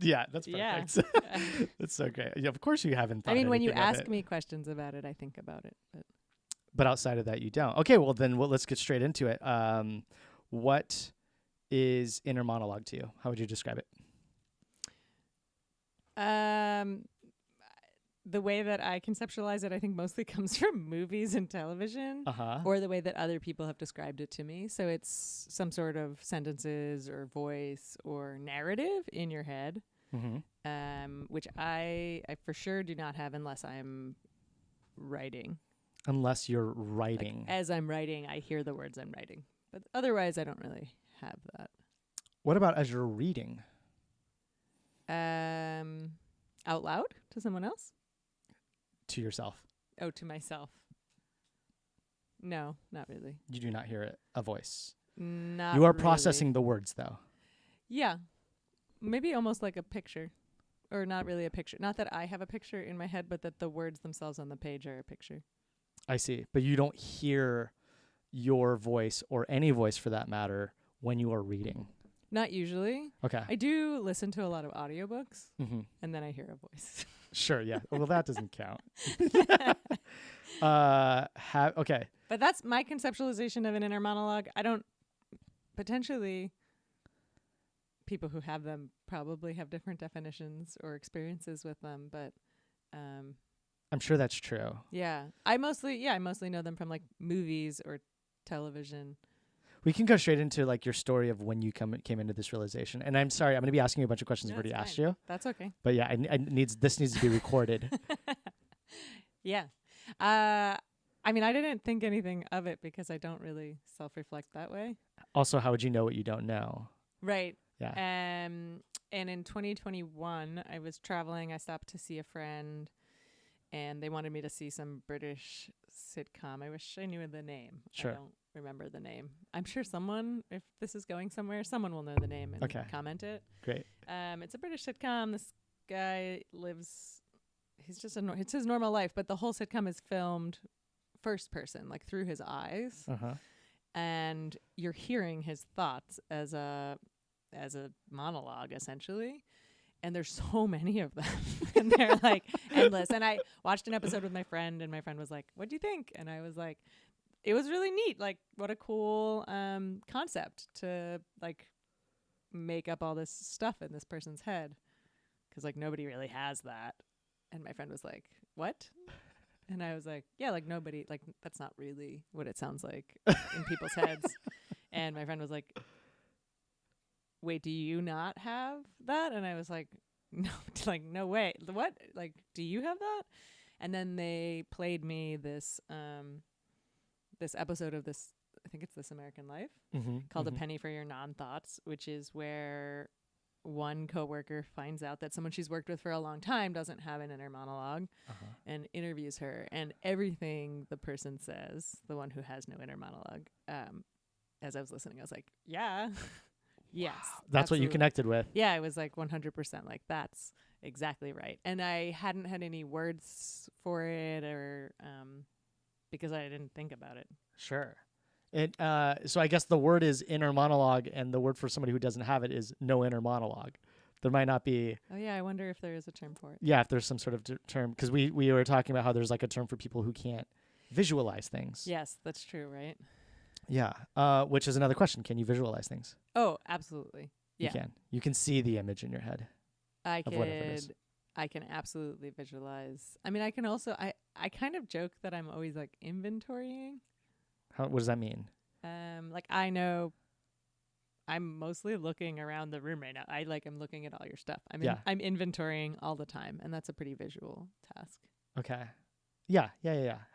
Yeah, that's Yeah. perfect. That's so great. Yeah, of course you haven't thought I mean, when you anything of ask it. me questions about it, I think about it. But outside of that, you don't. Okay, well then let's get straight into it. What is inner monologue to you? How would you describe it? The way that I conceptualize it, I think mostly comes from movies and television, Uh-huh. or the way that other people have described it to me. So it's some sort of sentences or voice or narrative in your head, which I for sure do not have unless I'm writing. Unless you're writing. Like, as I'm writing, I hear the words I'm writing. But otherwise, I don't really have that. What about as you're reading? Out loud to someone else? To yourself. Oh, to myself. No, not really. You do not hear a voice. Not You are really. processing the words, though. Yeah. Maybe almost like a picture. Or not really a picture. Not that I have a picture in my head, but that the words themselves on the page are a picture. I see. But you don't hear your voice, or any voice for that matter, when you are reading. Not usually. Okay. I do listen to a lot of audiobooks, Mm-hmm. and then I hear a voice. Sure, yeah. Well, that doesn't count. Okay. But that's my conceptualization of an inner monologue. I don't... Potentially, people who have them probably have different definitions or experiences with them, but... I'm sure that's true. Yeah. I mostly know them from like movies or television. We can go straight into like your story of when you came into this realization. And I'm sorry, I'm going to be asking you a bunch of questions I've already asked you. That's okay. But yeah, this needs to be recorded. Yeah. I mean, I didn't think anything of it because I don't really self-reflect that way. Also, how would you know what you don't know? Right. Yeah. And in 2021, I was traveling. I stopped to see a friend, and they wanted me to see some British sitcom. I wish I knew the name. Sure. I don't remember the name. I'm sure someone, if this is going somewhere, someone will know the name and comment it. Great. It's a British sitcom. This guy lives, it's his normal life, but the whole sitcom is filmed first person, like through his eyes. Uh-huh. And you're hearing his thoughts as a monologue, essentially. And there's so many of them. And they're like endless. And I watched an episode with my friend, and my friend was like, "What do you think?" And I was like, it was really neat. Like, what a cool concept to like make up all this stuff in this person's head. 'Cause like nobody really has that. And my friend was like, "What?" And I was like, "Yeah, like nobody, like that's not really what it sounds like in people's heads." And my friend was like, "Wait, do you not have that?" And I was like, "No, like no way. What? Like, do you have that?" And then they played me this this episode of this, I think it's This American Life, called A Penny for Your Non-Thoughts, which is where one coworker finds out that someone she's worked with for a long time doesn't have an inner monologue, and interviews her, and everything the person says, the one who has no inner monologue, as I was listening, I was like, yeah. Yes. Wow. That's absolutely. what you connected with. Yeah, I was like 100% like, that's exactly right. And I hadn't had any words for it, or because I didn't think about it. Sure. So I guess the word is inner monologue, and the word for somebody who doesn't have it is no inner monologue. There might not be. Oh yeah, I wonder if there is a term for it. Yeah, if there's some sort of term, because we were talking about how there's like a term for people who can't visualize things. Yes, that's true, right? Yeah. Which is another question. Can you visualize things? Oh, absolutely. Yeah. You can. You can see the image in your head. I of whatever it is. I can absolutely visualize. I mean, I can also, I kind of joke that I'm always like inventorying. What does that mean? Like I know I'm mostly looking around the room right now. I'm looking at all your stuff. I'm inventorying all the time, and that's a pretty visual task. Okay. Yeah.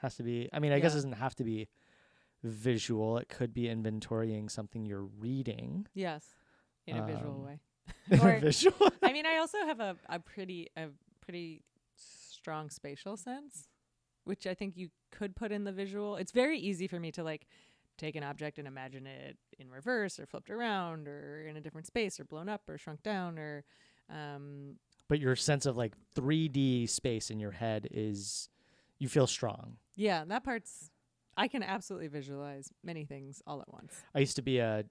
Has to be. I mean, I guess it doesn't have to be visual. It could be inventorying something you're reading. Yes, in a visual way. Or visual. I mean, I also have a pretty strong spatial sense, which I think you could put in the visual. It's very easy for me to like take an object and imagine it in reverse or flipped around or in a different space or blown up or shrunk down or but your sense of like 3D space in your head is, you feel strong. Yeah, that part's, I can absolutely visualize many things all at once. I used to be a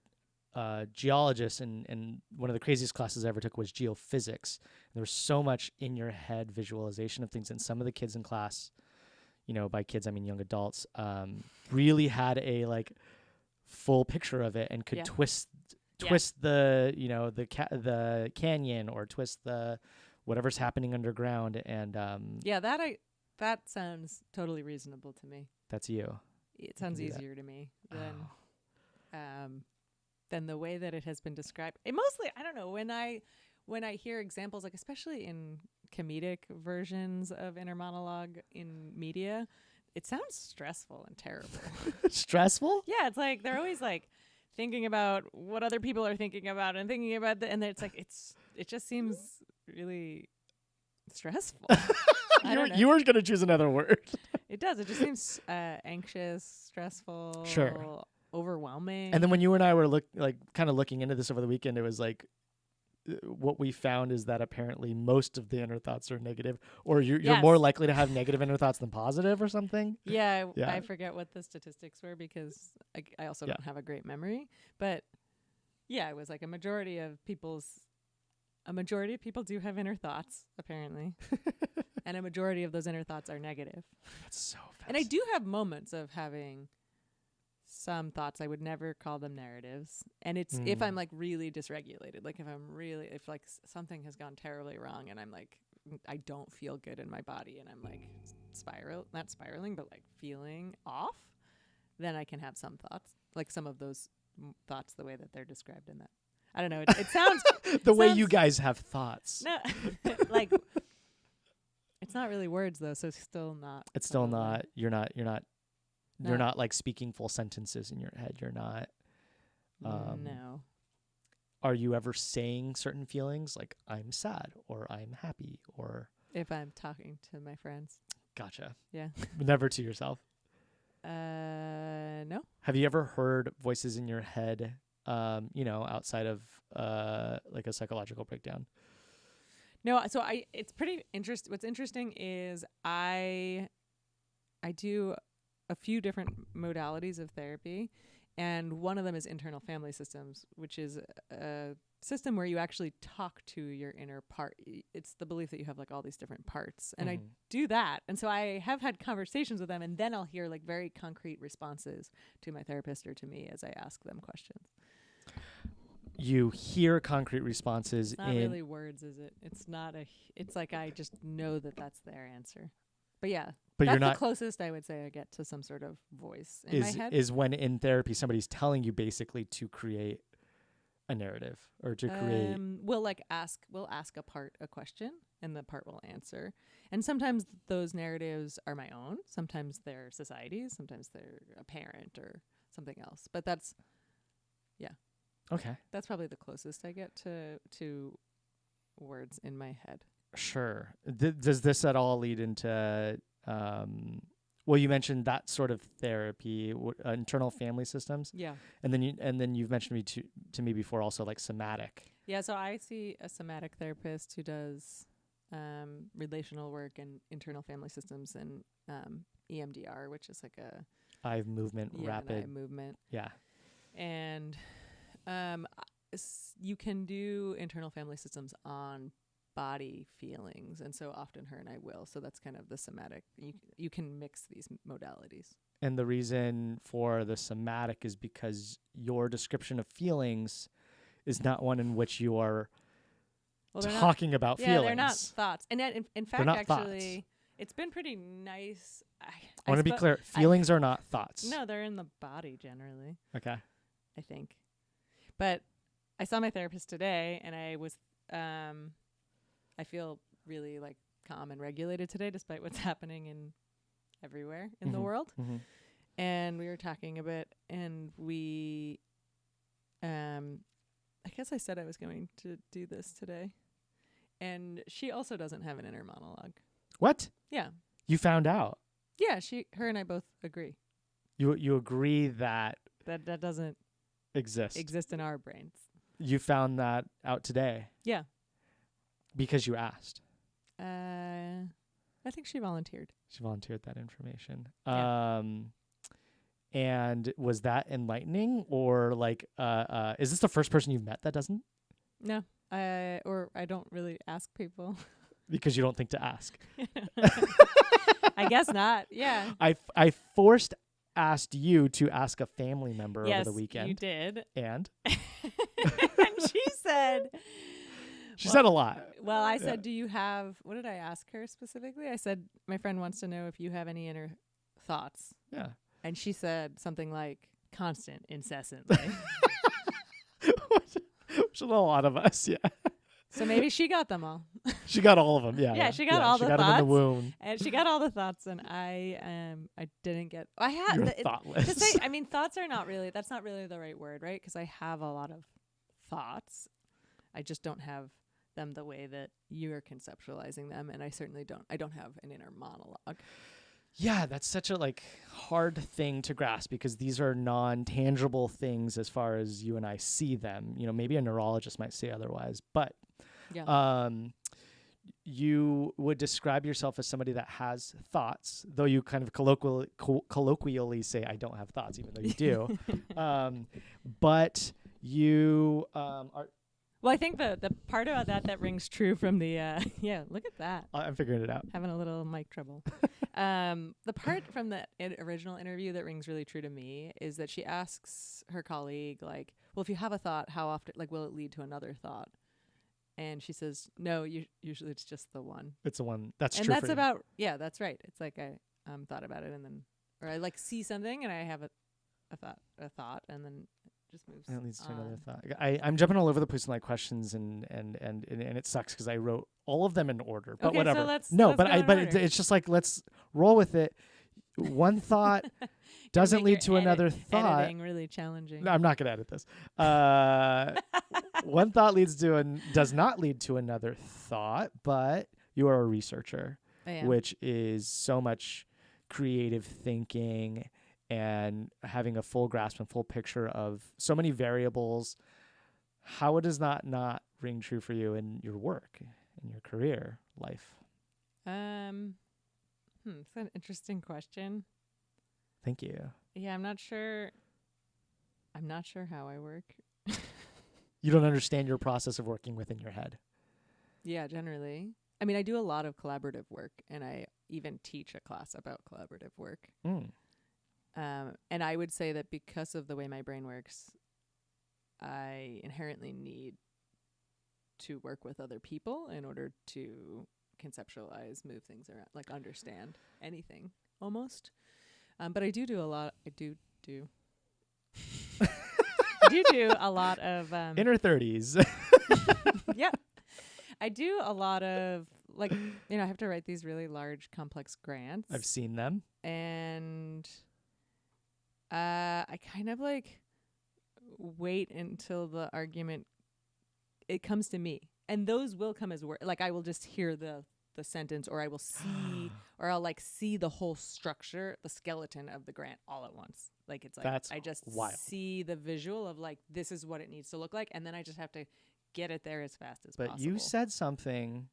geologist, and one of the craziest classes I ever took was geophysics. There was so much in your head visualization of things, and some of the kids in class, by kids I mean young adults, really had a like full picture of it and could twist the the canyon, or twist the whatever's happening underground, and that sounds totally reasonable to me. that's you. It sounds easier to me than the way that it has been described. It mostly, I don't know, when I hear examples, like especially in comedic versions of inner monologue in media, it sounds stressful and terrible. Stressful? Yeah, it's like they're always like thinking about what other people are thinking about and thinking about and it's like it just seems really stressful. You were going to choose another word. It does. It just seems anxious, stressful, sure, overwhelming. And then when you and I were kind of looking into this over the weekend, it was like what we found is that apparently most of the inner thoughts are negative, or you're more likely to have negative inner thoughts than positive or something. Yeah, I forget what the statistics were because I also don't have a great memory. But yeah, it was like a majority of people do have inner thoughts, apparently. And a majority of those inner thoughts are negative. That's so fascinating. And I do have moments of having some thoughts. I would never call them narratives. And it's if I'm like really dysregulated, like if like something has gone terribly wrong and I'm like, I don't feel good in my body and I'm like not spiraling, but like feeling off, then I can have some thoughts, like some of those thoughts the way that they're described in that. I don't know. It sounds the way you guys have thoughts. No, like it's not really words though, so it's still not. It's still not. You're not like speaking full sentences in your head. You're not. No. Are you ever saying certain feelings like I'm sad or I'm happy or? If I'm talking to my friends. Gotcha. Yeah. Never to yourself. No. Have you ever heard voices in your head? Outside of like a psychological breakdown? No, so it's pretty interesting. What's interesting is I do a few different modalities of therapy, and one of them is internal family systems, which is a system where you actually talk to your inner part. It's the belief that you have like all these different parts, and I do that. And so I have had conversations with them, and then I'll hear like very concrete responses to my therapist or to me as I ask them questions. You hear concrete responses. It's not really words, is it? It's not it's like I just know that that's their answer. But yeah, but that's you're not the closest I would say I get to some sort of voice in my head. Is when in therapy somebody's telling you basically to create a narrative or to create. We'll ask a part a question and the part will answer. And sometimes those narratives are my own. Sometimes they're society's. Sometimes they're a parent or something else. But that's. Okay. That's probably the closest I get to words in my head. Sure. Does this at all lead into, well, you mentioned that sort of therapy, internal family systems. Yeah. And then you've mentioned to me before also like somatic. Yeah. So I see a somatic therapist who does relational work and internal family systems and EMDR, which is like a eye movement, rapid eye movement. Yeah. And you can do internal family systems on body feelings, and so often her and I will. So that's kind of the somatic. You can mix these modalities. And the reason for the somatic is because your description of feelings is not one in which you are talking about feelings. Yeah, they're not thoughts. And in fact, actually, thoughts. It's been pretty nice. I want to be clear. Feelings are not thoughts. No, they're in the body generally. Okay. I think. But I saw my therapist today, and I was, I feel really like calm and regulated today, despite what's happening everywhere in the world. Mm-hmm. And we were talking a bit, and we, I guess I said I was going to do this today, and she also doesn't have an inner monologue. What? Yeah. You found out? Yeah, her and I both agree. You agree that doesn't exist in our brains. You found that out today? Yeah. Because you asked? I think she volunteered. She volunteered that information. Yeah. And was that enlightening, or like, is this the first person you've met that doesn't? No, I don't really ask people. Because you don't think to ask. I guess not. Yeah. I forced asked you to ask a family member Yes, over the weekend. you did. And And she said, she said a lot. Well, I said, do you have, what did I ask her specifically? I said, my friend wants to know if you have any inner thoughts. Yeah. And she said something like, constant, incessantly. Which is a lot of us, yeah. So maybe she got them all. She got all of them, yeah. Yeah, she got all the thoughts. She got them in the womb. And she got all the thoughts, and I didn't get. I had You're thoughtless. to say. I mean, thoughts are not really. That's not really the right word, right? Because I have a lot of thoughts. I just don't have them the way that you're conceptualizing them, and I certainly don't. I don't have an inner monologue. Yeah, that's such a hard thing to grasp, because these are non-tangible things as far as you and I see them. You know, maybe a neurologist might say otherwise, but Yeah. You would describe yourself as somebody that has thoughts, though you kind of colloquially say, I don't have thoughts, even though you do. But you are... Well, I think the part about that rings true from the yeah. Look at that. I'm figuring it out. Having a little mic trouble. The part from the original interview that rings really true to me is that she asks her colleague, like, well, if you have a thought, how often, will it lead to another thought? And she says, no, usually it's just the one. It's the one. That's and true. And that's yeah, that's right. It's like I thought about it, and then, or I see something and I have a thought, and then just moves. And it leads to another thought. I'm jumping all over the place in questions, and it sucks because I wrote all of them in order. But okay, whatever. So let's it's just let's roll with it. One thought doesn't lead to another thought. Editing really challenging. No, I'm not gonna edit this. One thought does not lead to another thought, but you are a researcher, which is so much creative thinking and having a full grasp and full picture of so many variables. How does that not ring true for you in your work, in your career life? It's an interesting question. Thank you. Yeah, I'm not sure how I work. You don't understand your process of working within your head. Yeah, generally. I mean, I do a lot of collaborative work, and I even teach a class about collaborative work. And I would say that because of the way my brain works, I inherently need to work with other people in order to conceptualize, move things around, understand anything almost. But I do a lot. I do a lot of inner 30s. Yeah, I do a lot of I have to write these really large, complex grants. I've seen them, and I kind of wait until the argument it comes to me, and those will come as word. I will just hear the sentence, or I will see, or I'll see the whole structure, the skeleton of the grant all at once. That's I just wild. see the visual of this is what it needs to look like, and then I just have to get it there as fast as possible. But you said something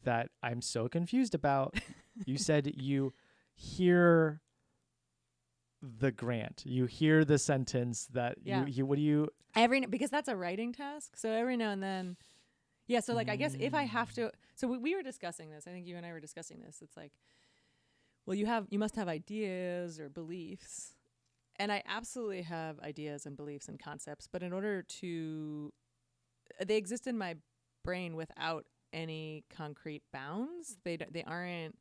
that I'm so confused about. You said you hear the grant. You hear the sentence that what do you... because that's a writing task. So every now and then... Yeah, so I guess if I have to... So we were discussing this. I think you and I were discussing this. It's well, you must have ideas or beliefs. And I absolutely have ideas and beliefs and concepts. But in order to... They exist in my brain without any concrete bounds. They aren't...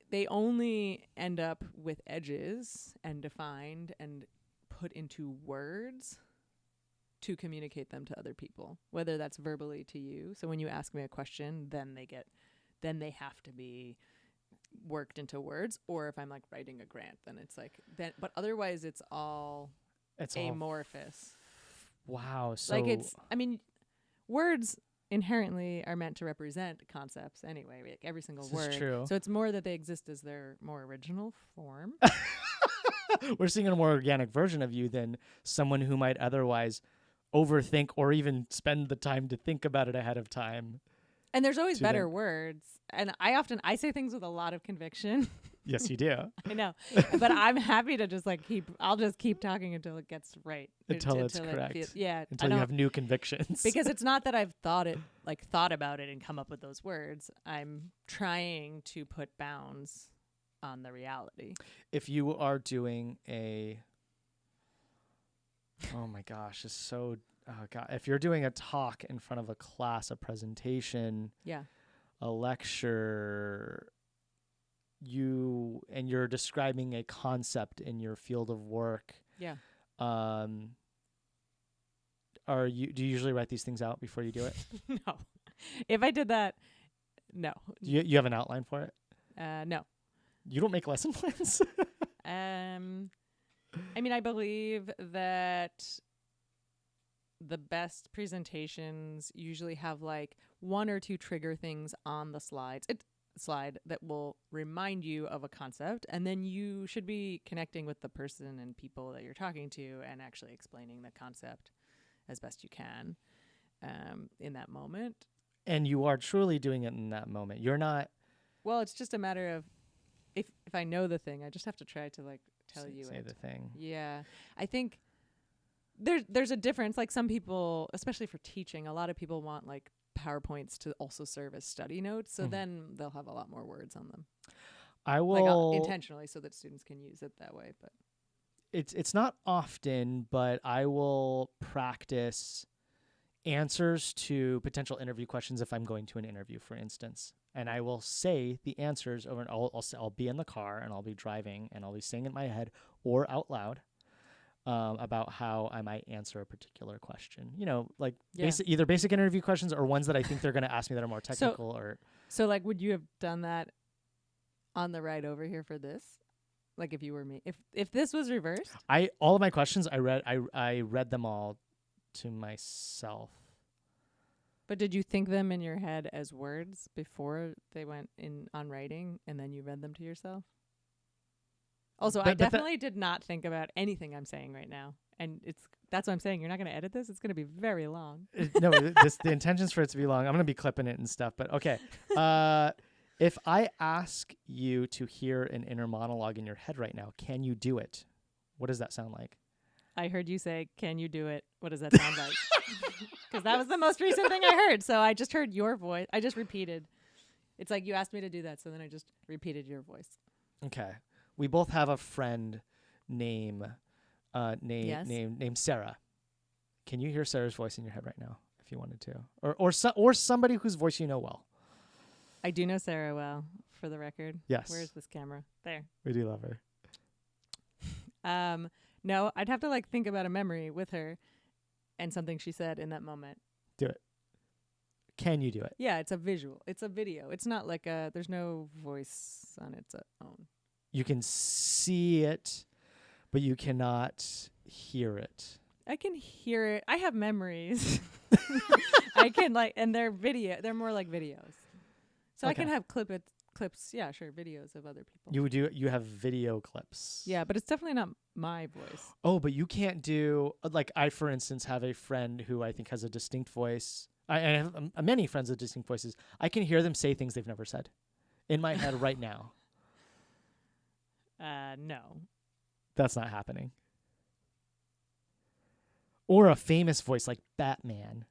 They only end up with edges and defined and put into words to communicate them to other people, whether that's verbally to you. So when you ask me a question, then they have to be worked into words. Or if I'm writing a grant, then it's but otherwise it's all amorphous. Wow. So words inherently are meant to represent concepts anyway, every single word. Is true. So it's more that they exist as their more original form. We're seeing a more organic version of you than someone who might otherwise overthink or even spend the time to think about it ahead of time. And there's always to better them. words. And I say things with a lot of conviction. Yes, you do. I know. But I'm happy to just I'll just keep talking until it gets right. Until it's it correct. feels, yeah. Until you have new convictions. Because it's not that I've thought about it and come up with those words. I'm trying to put bounds on the reality. If you are doing oh my gosh, it's so, oh God. If you're doing a talk in front of a class, a presentation, Yeah. a lecture, you're describing a concept in your field of work. Yeah. Do you usually write these things out before you do it? No. If I did that, no. You have an outline for it? No. You don't make lesson plans? I mean, I believe that the best presentations usually have like one or two trigger things on the slide that will remind you of a concept, and then you should be connecting with the person and people that you're talking to and actually explaining the concept as best you can in that moment. And you are truly doing it in that moment. You're not. Well, it's just a matter of if I know the thing, I just have to try to like tell you say it. the thing. Yeah. I think there's a difference. Like some people, especially for teaching, a lot of people want like PowerPoints to also serve as study notes. So then they'll have a lot more words on them. I will intentionally so that students can use it that way. But it's not often, but I will practice answers to potential interview questions if I'm going to an interview, for instance. And I will say the answers over, and I'll be in the car and I'll be driving and I'll be saying in my head or out loud about how I might answer a particular question. You know, like either basic interview questions or ones that I think they're going to ask me that are more technical. So like, would you have done that on the ride over here for this? Like if you were me, if this was reversed? All of my questions I read them all to myself. But did you think them in your head as words before they went in on writing, and then you read them to yourself? Also, I definitely did not think about anything I'm saying right now. And that's what I'm saying. You're not going to edit this? It's going to be very long. No, the intention's for it to be long. I'm going to be clipping it and stuff. But okay. If I ask you to hear an inner monologue in your head right now, can you do it? What does that sound like? I heard you say, can you do it? What does that sound like? Because that was the most recent thing I heard. So I just heard your voice. I just repeated. It's like you asked me to do that. So then I just repeated your voice. Okay. We both have a friend named Sarah. Can you hear Sarah's voice in your head right now if you wanted to? Or somebody whose voice you know well? I do know Sarah well, for the record. Yes. Where's this camera? There. We do love her. No, I'd have to like think about a memory with her and something she said in that moment. Do it. Can you do it? Yeah, it's a visual. It's a video. It's not like there's no voice on its own. You can see it, but you cannot hear it. I can hear it. I have memories. I can and they're more like videos. So okay. I can have clips, yeah, sure, videos of other people. You have video clips. Yeah, but it's definitely not my voice. Oh, but you can't do, like I, for instance, have a friend who I think has a distinct voice. I have many friends with distinct voices. I can hear them say things they've never said in my head right now. No. That's not happening. Or a famous voice like Batman.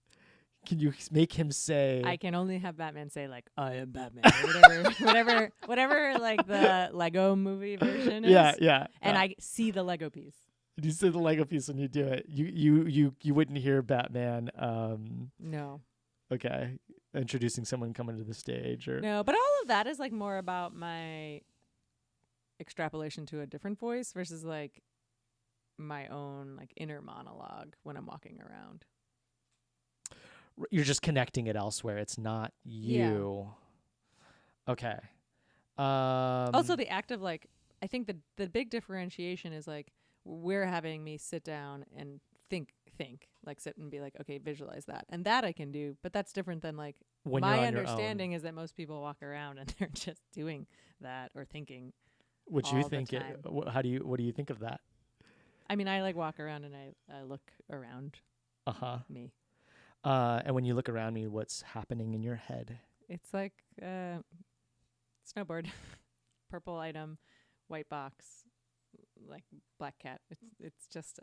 Can you make him say? I can only have Batman say like, "I am Batman," or whatever, like the Lego movie version is. Yeah. And I see the Lego piece. You see the Lego piece when you do it. You wouldn't hear Batman. No. Okay, introducing someone coming to the stage or no, but all of that is like more about my extrapolation to a different voice versus like my own like inner monologue when I'm walking around. You're just connecting it elsewhere. It's not you. Yeah. Okay. Also, the act of like, I think the big differentiation is like we're having me sit down and think, like sit and be like, okay, visualize that, and that I can do. But that's different than like when my understanding is that most people walk around and they're just doing that or thinking. What you think? What do you think of that? I mean, I like walk around and I look around. Me. And when you look around me, what's happening in your head It's like snowboard, purple item, white box, like black cat. It's just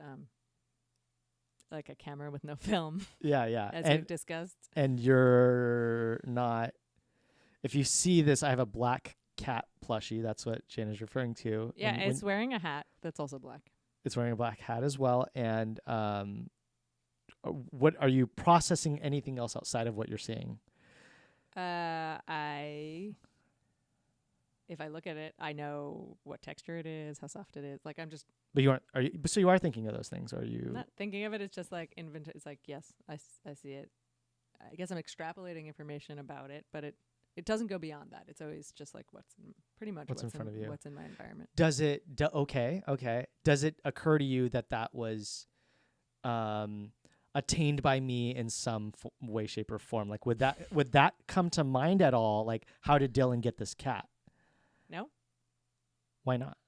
like a camera with no film, Yeah, yeah. as we've discussed. And you're not. If you see this, I have a black cat plushie. That's what Jana's referring to. Yeah, it's wearing a hat that's also black. It's wearing a black hat as well. And what are you processing? Anything else outside of what you're seeing? If I look at it, I know what texture it is, how soft it is. Like I'm just But you aren't. Are you? So you are thinking of those things? Are you? not thinking of it. It's just like It's like yes, I see it. I guess I'm extrapolating information about it, but it doesn't go beyond that. It's always just like pretty much What's in front of you. what's in my environment. Does it? Okay. Does it occur to you that was attained by me in some way, shape, or form? Like, would that come to mind at all? Like, how did Dylan get this cat? No. Why not?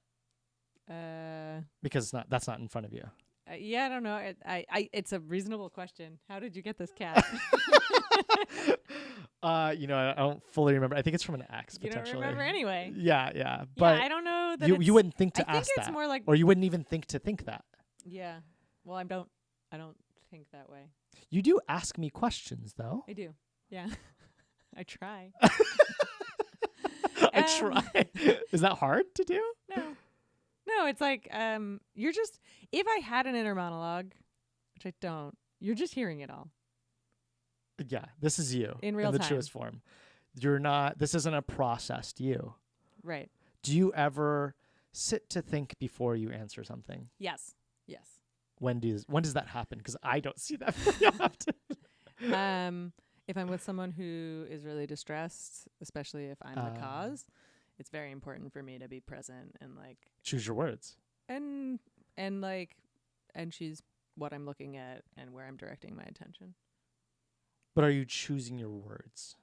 Because that's not in front of you. Yeah, I don't know. It's a reasonable question. How did you get this cat? I don't fully remember. I think it's from an ex. You potentially. don't remember anyway. Yeah. But I don't know that you wouldn't think to I ask think it's that, more like or you wouldn't even think to think that. Yeah. Well, I don't think that way. You do ask me questions, though. I do. Yeah. I try. I try. Is that hard to do? No, it's like you're just if I had an inner monologue, which I don't, you're just hearing it all. Yeah, this is you in real the time. truest form. You're not. This isn't a processed you. Right. Do you ever sit to think before you answer something? Yes. When does that happen? Because I don't see that very often. If I'm with someone who is really distressed, especially if I'm the cause, it's very important for me to be present and like choose your words. And she's what I'm looking at and where I'm directing my attention. But are you choosing your words?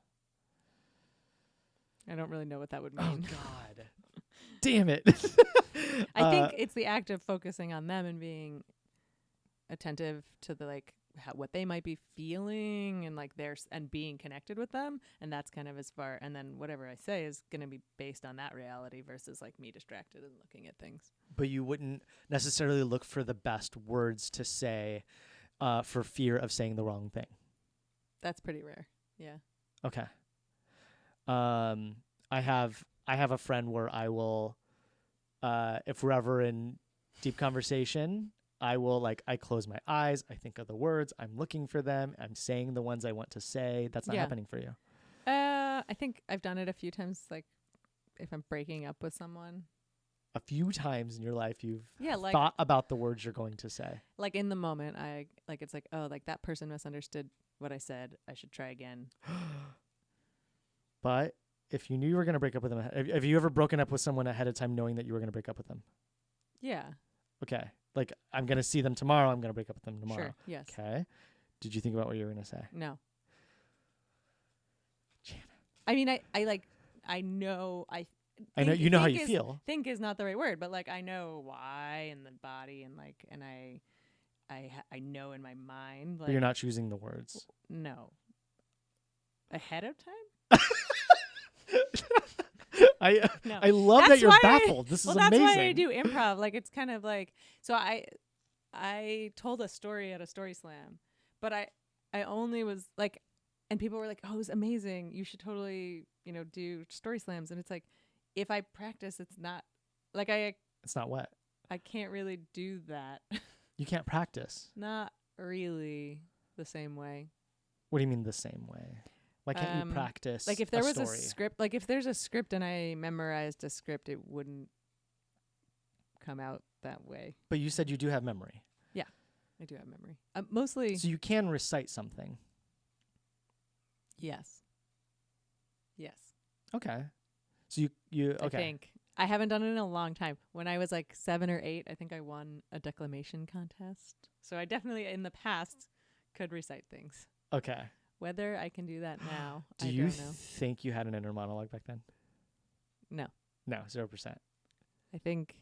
I don't really know what that would mean. Oh God. Damn it. I think it's the act of focusing on them and being attentive to the what they might be feeling and like and being connected with them, and that's kind of as far, and then whatever I say is going to be based on that reality versus like me distracted and looking at things. But you wouldn't necessarily look for the best words to say for fear of saying the wrong thing. That's pretty rare. Yeah. Okay. I have a friend where I will if we're ever in deep conversation, I will I close my eyes, I think of the words, I'm looking for them, I'm saying the ones I want to say. That's not happening for you. I think I've done it a few times, like if I'm breaking up with someone. A few times in your life you've thought about the words you're going to say. Like in the moment, it's like, oh, like that person misunderstood what I said. I should try again. But if you knew you were going to break up with them, have you ever broken up with someone ahead of time knowing that you were going to break up with them? Yeah. Okay. Like, I'm going to see them tomorrow. I'm going to break up with them tomorrow. Sure. Yes. Okay. Did you think about what you were going to say? No. Jana. I mean, I know you know how you feel. Think is not the right word, but like I know why in the body and like, and I know in my mind. Like, but you're not choosing the words. No. Ahead of time? I love that you're baffled. This is amazing. That's why I do improv. Like it's kind of like, so I told a story at a story slam, but I only was like, and people were like, "Oh, it was amazing. You should totally, do story slams." And it's like, if I practice, it's not like It's not what? I can't really do that. You can't practice. Not really the same way. What do you mean the same way? Why can't you practice? Like if there was a script, like if there's a script and I memorized a script, it wouldn't come out that way. But you said you do have memory. Yeah, I do have memory. Mostly. So you can recite something. Yes. Okay. So you okay. I think. I haven't done it in a long time. When I was like 7 or 8, I think I won a declamation contest. So I definitely in the past could recite things. Okay. Whether I can do that now, I don't know. Do you think you had an inner monologue back then? No. No, 0%. I think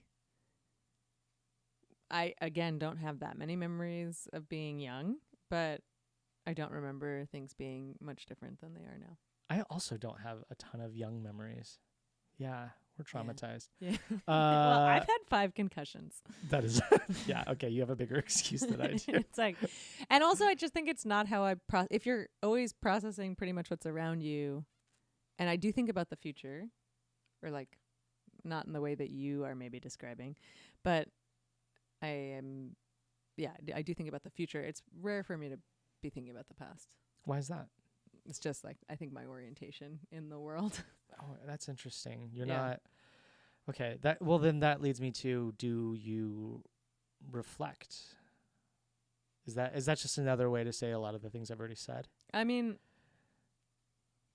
I, again, don't have that many memories of being young, but I don't remember things being much different than they are now. I also don't have a ton of young memories. Yeah, we're traumatized. Yeah. Well, I've Uh, had 5 concussions. that is, yeah. Okay, you have a bigger excuse than I do. It's like, and also I just think it's not how I if you're always processing pretty much what's around you, and I do think about the future, or like not in the way that you are maybe describing, but I am, yeah, I do think about the future. It's rare for me to be thinking about the past. Why is that? It's just like, I think my orientation in the world. Oh, that's interesting. You're Yeah. not okay. Then that leads me to: do you reflect? Is that just another way to say a lot of the things I've already said? I mean,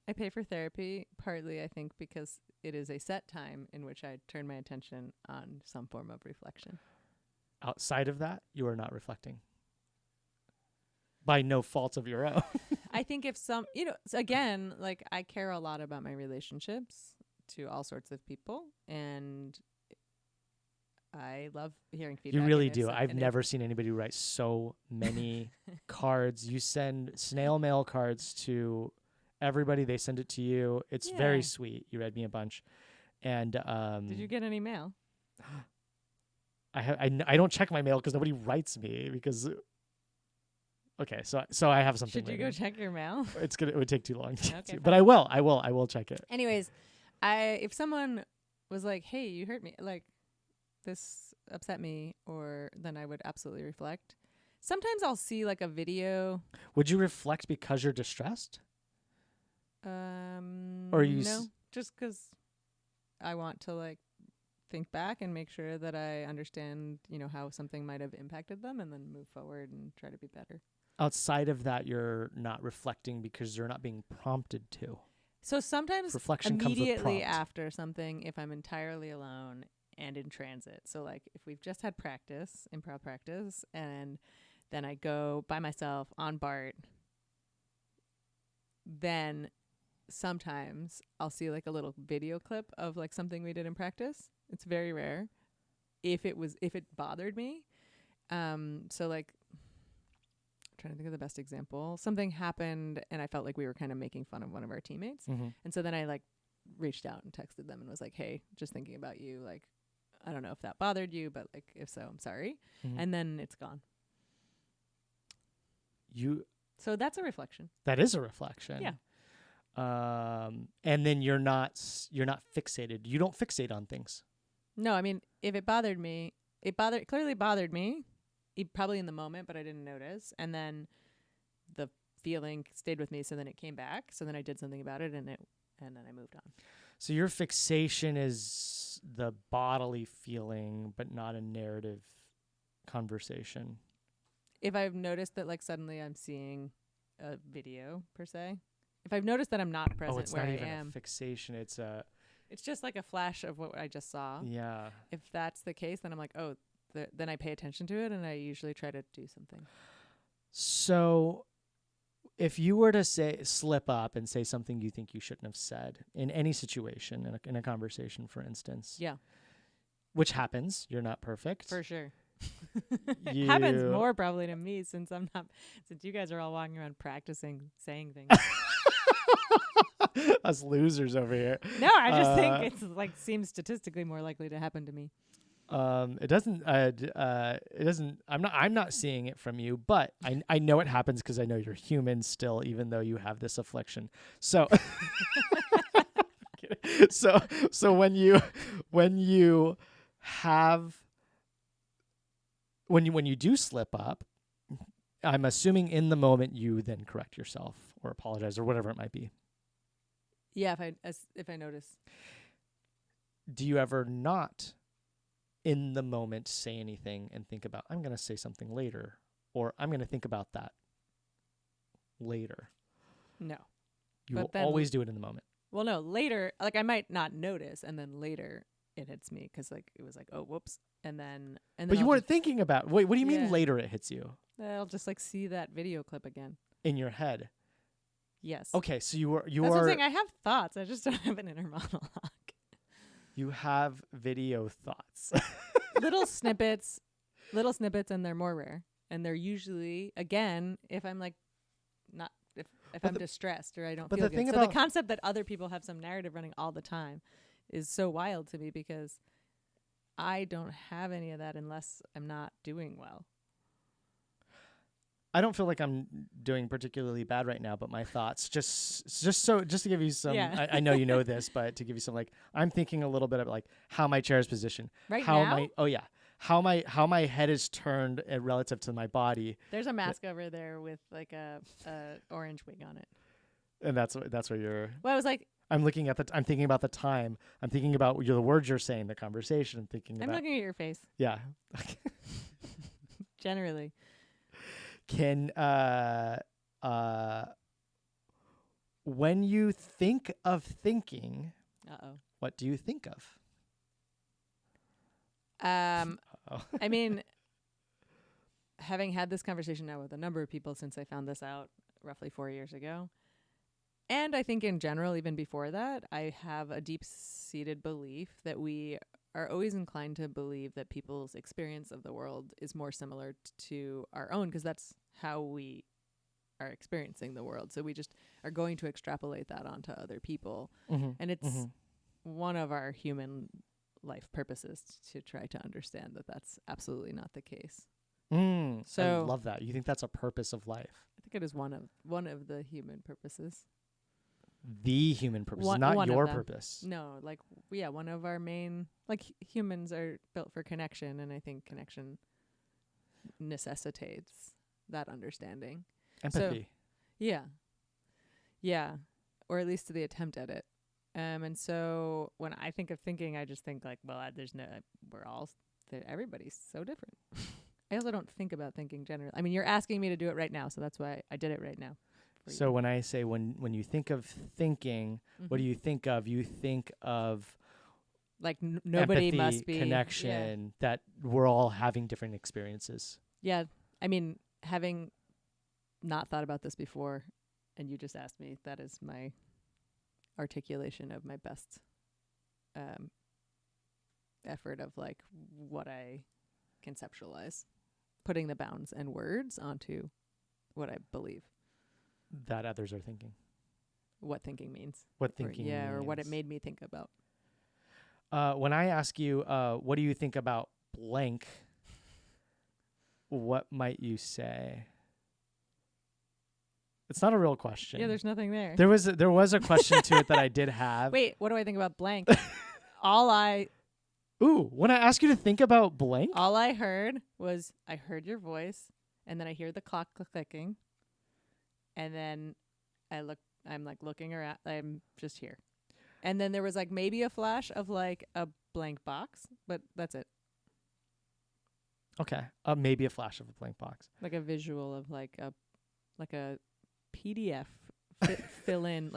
I pay for therapy partly, I think, because it is a set time in which I turn my attention on some form of reflection. Outside of that, you are not reflecting by no fault of your own. I think if some, again, like I care a lot about my relationships to all sorts of people, and I love hearing feedback. You really and do. it's- I've and never seen anybody write so many cards. You send snail mail cards to everybody. They send it to you. It's Yeah. very sweet. You read me a bunch. And Did you get any mail? I don't check my mail because nobody writes me because okay, so I have something. Should you later. go check your mail? It would take too long to Okay, but fine. I will check it. Anyways, if someone was like, "Hey, you hurt me," like this upset me, or then I would absolutely reflect. Sometimes I'll see like a video. Would you reflect because you're distressed? Or you No, just 'cause I want to like think back and make sure that I understand, how something might have impacted them, and then move forward and try to be better. outside of that, you're not reflecting because you're not being prompted to. So sometimes Reflection comes with immediately prompt. after something, if I'm entirely alone and in transit. So like if we've just had practice, improv practice, and then I go by myself on BART, then sometimes I'll see like a little video clip of like something we did in practice. It's very rare. If it bothered me. So like trying to think of the best example. Something happened and I felt like we were kind of making fun of one of our teammates. Mm-hmm. And so then I like reached out and texted them and was like, "Hey, just thinking about you. Like, I don't know if that bothered you, but like if so, I'm sorry." Mm-hmm. And then it's gone. So that's a reflection. That is a reflection. Yeah. And then you're not fixated. You don't fixate on things. No, I mean, if it bothered me, clearly bothered me, probably in the moment, but I didn't notice. And then the feeling stayed with me, so then it came back. So then I did something about it, and then I moved on. So your fixation is the bodily feeling, but not a narrative conversation. If I've noticed that, like, suddenly I'm seeing a video per se, if I've noticed that I'm not present it's where not I even am, a fixation. It's a it's just like a flash of what I just saw. yeah. If that's the case, then I'm like, oh, then I pay attention to it, and I usually try to do something. So if you were to slip up and say something you think you shouldn't have said in any situation, in a conversation, for instance, Yeah, which happens, you're not perfect. for sure. It happens more probably to me since you guys are all walking around practicing saying things. Us losers over here. No, I just think it's like seems statistically more likely to happen to me. It doesn't. I'm not seeing it from you, but I know it happens because I know you're human still, even though you have this affliction. So, so when you do slip up, I'm assuming in the moment you then correct yourself or apologize or whatever it might be. Yeah, if I notice. Do you ever not in the moment say anything and think about, I'm going to say something later, or I'm going to think about that later? No. You But will always do it in the moment. Well, no, later, like I might not notice, and then later it hits me because like it was like, oh, whoops, and then. But you I'll weren't thinking about. Wait, what do you mean Yeah. later it hits you I'll just like see that video clip again. in your head? Yes. Okay, so you That's what I'm saying. I have thoughts. I just don't have an inner monologue. You have video thoughts. little snippets, and they're more rare. And they're usually, again, if I'm like not if But I'm the- distressed or I don't but feel the good. thing So about- the concept that other people have some narrative running all the time is so wild to me because I don't have any of that unless I'm not doing well. I don't feel like I'm doing particularly bad right now, but my thoughts just to give you some. Yeah. I know you know this, but to give you some, like, I'm thinking a little bit of like how my chair is positioned, Right how now? how my head is turned relative to my body, There's a mask over there with like a orange wig on it. and that's where you're. Well, I was like, I'm looking at I'm thinking about the time. I'm thinking about the words you're saying, the conversation. I'm thinking I'm about. looking at your face. Yeah. Generally. Can when you think of thinking, what do you think of? Oh. I mean, having had this conversation now with a number of people since I found this out roughly 4 years ago, and I think in general, even before that, I have a deep-seated belief that we are always inclined to believe that people's experience of the world is more similar to our own because that's how we are experiencing the world. So we just are going to extrapolate that onto other people. Mm-hmm. And it's one of our human life purposes to try to understand that that's absolutely not the case. I So love that. You think that's a purpose of life? I think it is one of the human purposes. The human purpose, One not of your them. purpose. No, like one of our main humans are built for connection, and I think connection necessitates that understanding. Empathy. Yeah, or at least the attempt at it. And so when I think of thinking, I just think like, well, everybody's so different. I also don't think about thinking generally. I mean, you're asking me to do it right now, so that's why I did it right now. So when I say when you think of thinking, what do you think of? You think of like nobody empathy, must be connection, that we're all having different experiences. Yeah, I mean, having not thought about this before, and you just asked me, that is my articulation of my best effort of like what I conceptualize, putting the bounds and words onto what I believe. That others are thinking. What thinking means. What thinking means. Or what it made me think about. When I ask you, what do you think about blank, what might you say? It's not a real question. Yeah, there's nothing there. There was a question to it that I did have. Wait, what do I think about blank? When I ask you to think about blank? All I heard was, I heard your voice, and then I hear the clock clicking, and then I'm like looking around, I'm just here. And then there was like maybe a flash of like a blank box, but that's it. Okay. Maybe a flash of a blank box. Like a visual of like a PDF fill-in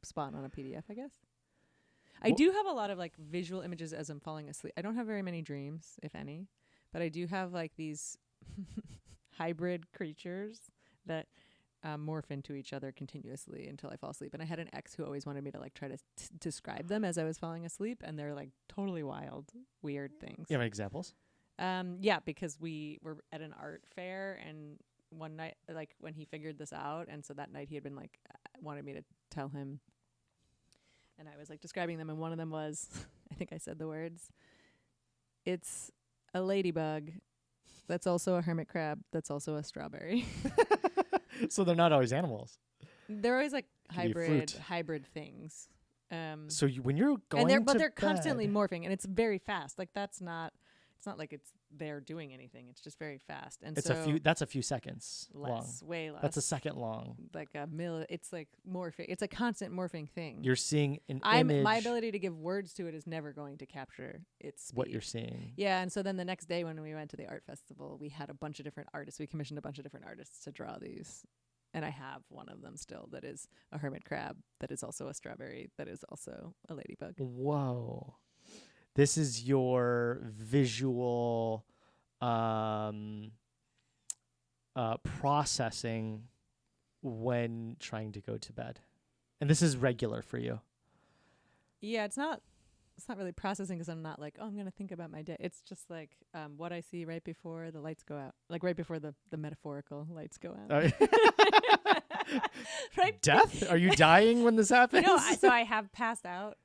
spot on a PDF, I guess. I do have a lot of like visual images as I'm falling asleep. I don't have very many dreams, if any, but I do have like these hybrid creatures that morph into each other continuously until I fall asleep. And I had an ex who always wanted me to like try to describe them as I was falling asleep, and they're like totally wild, weird things. You have any examples? Yeah, because we were at an art fair, and one night, like when he figured this out, and so that night he had been like wanted me to tell him, and I was like describing them, and one of them was, I think I said the words, it's a ladybug that's also a hermit crab that's also a strawberry. So they're not always animals. They're always like Could be hybrid things. So when you're going but they're bed, constantly morphing, and it's very fast. Like it's not like it's they're doing anything. It's just very fast. And it's so that's a few seconds long. Way less. That's a second long. Like a it's like morphing. It's a constant morphing thing. You're seeing an image. My ability to give words to it is never going to capture its speed. What you're seeing. Yeah, and so then the next day when we went to the art festival, we had a bunch of different artists. We commissioned a bunch of different artists to draw these. And I have one of them still that is a hermit crab, that is also a strawberry, that is also a ladybug. Whoa. This is your visual processing when trying to go to bed. And this is regular for you. Yeah, it's not it's not really processing because I'm not like, oh, I'm going to think about my day. It's just like what I see right before the lights go out, like right before the metaphorical lights go out. Right? Death? Are you dying when this happens? So I have passed out,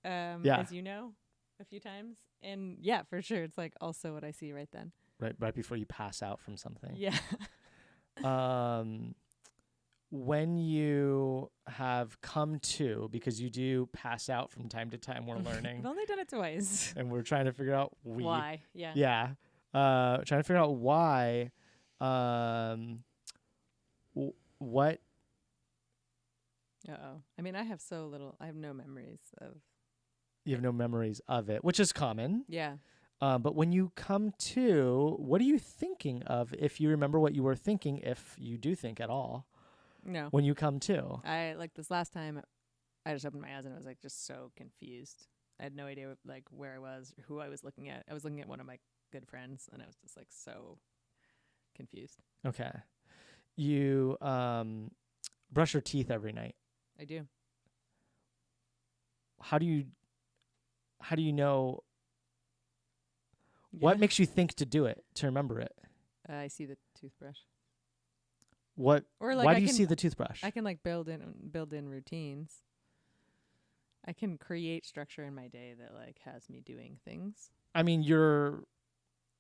Yeah. as you know, a few times. And yeah, for sure. It's like also what I see right then. Right before you pass out from something. Yeah. When you have come to, because you do pass out from time to time, we're learning. I've only done it twice. And we're trying to figure out Why? Yeah. Yeah. Trying to figure out why. What? Uh-oh. I mean, I have no memories of. You have no memories of it, which is common. Yeah. But when you come to, what are you thinking of? If you remember what you were thinking, if you do think at all. No. When you come to. I like this last time, I just opened my eyes and I was like just so confused. I had no idea like where I was, or who I was looking at. I was looking at one of my good friends, and I was just like so confused. Okay. You brush your teeth every night. I do. How do you know? Yeah. What makes you think to do it, to remember it? I see the toothbrush. What? Or like why do you see the toothbrush? I can like build in routines. I can create structure in my day that like has me doing things. I mean, you're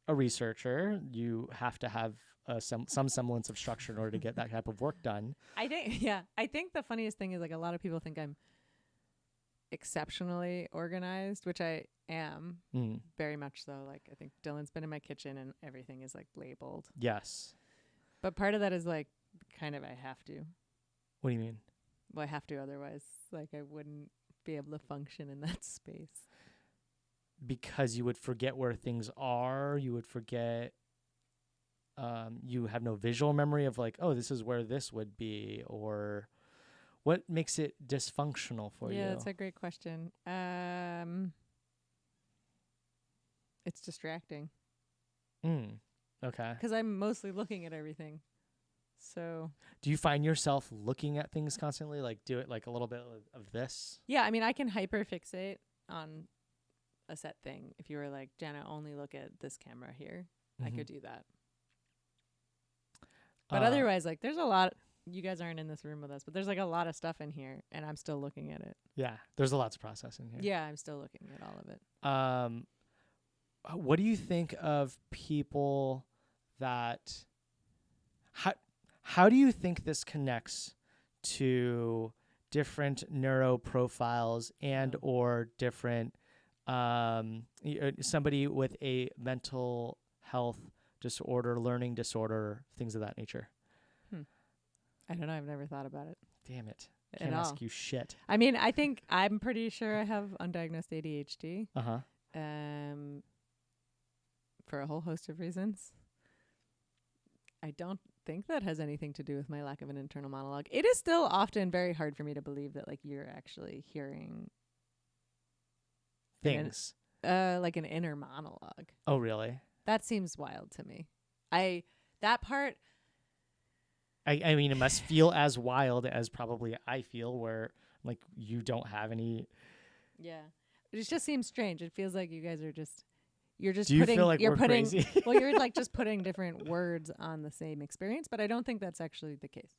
a researcher. You have to have some semblance of structure in order to get that type of work done. I think the funniest thing is like a lot of people think I'm exceptionally organized, which I am very much so. Like I think Dylan's been in my kitchen and everything is like labeled. Yes. But part of that is like kind of I have to. What do you mean? Well, I have to, otherwise like I wouldn't be able to function in that space. Because you would forget where things are. You would forget. You have no visual memory of like, oh, this is where this would be, or what makes it dysfunctional for you? Yeah, that's a great question. It's distracting. Okay. Because I'm mostly looking at everything. So. Do you find yourself looking at things constantly? Like, do it like a little bit of this? Yeah, I mean, I can hyperfixate on a set thing. If you were like, Jana, only look at this camera here, I could do that. But otherwise, like, there's a lot. You guys aren't in this room with us, but there's like a lot of stuff in here, and I'm still looking at it. Yeah, there's a lot to process in here. Yeah, I'm still looking at all of it. What do you think of people that? How do you think this connects to different neuro profiles and or different somebody with a mental health disorder, learning disorder, things of that nature? I don't know. I've never thought about it. Damn it. Can't ask you shit. I mean, I think I'm pretty sure I have undiagnosed ADHD. For a whole host of reasons. I don't think that has anything to do with my lack of an internal monologue. It is still often very hard for me to believe that like you're actually hearing things. Like an inner monologue. Oh, really? That seems wild to me. That part. I mean, it must feel as wild as probably I feel, where like you don't have any. Yeah, it just seems strange. It feels like you guys are just. You're just Do you feel like you're we're putting crazy? Well, you're like just putting different words on the same experience, but I don't think that's actually the case.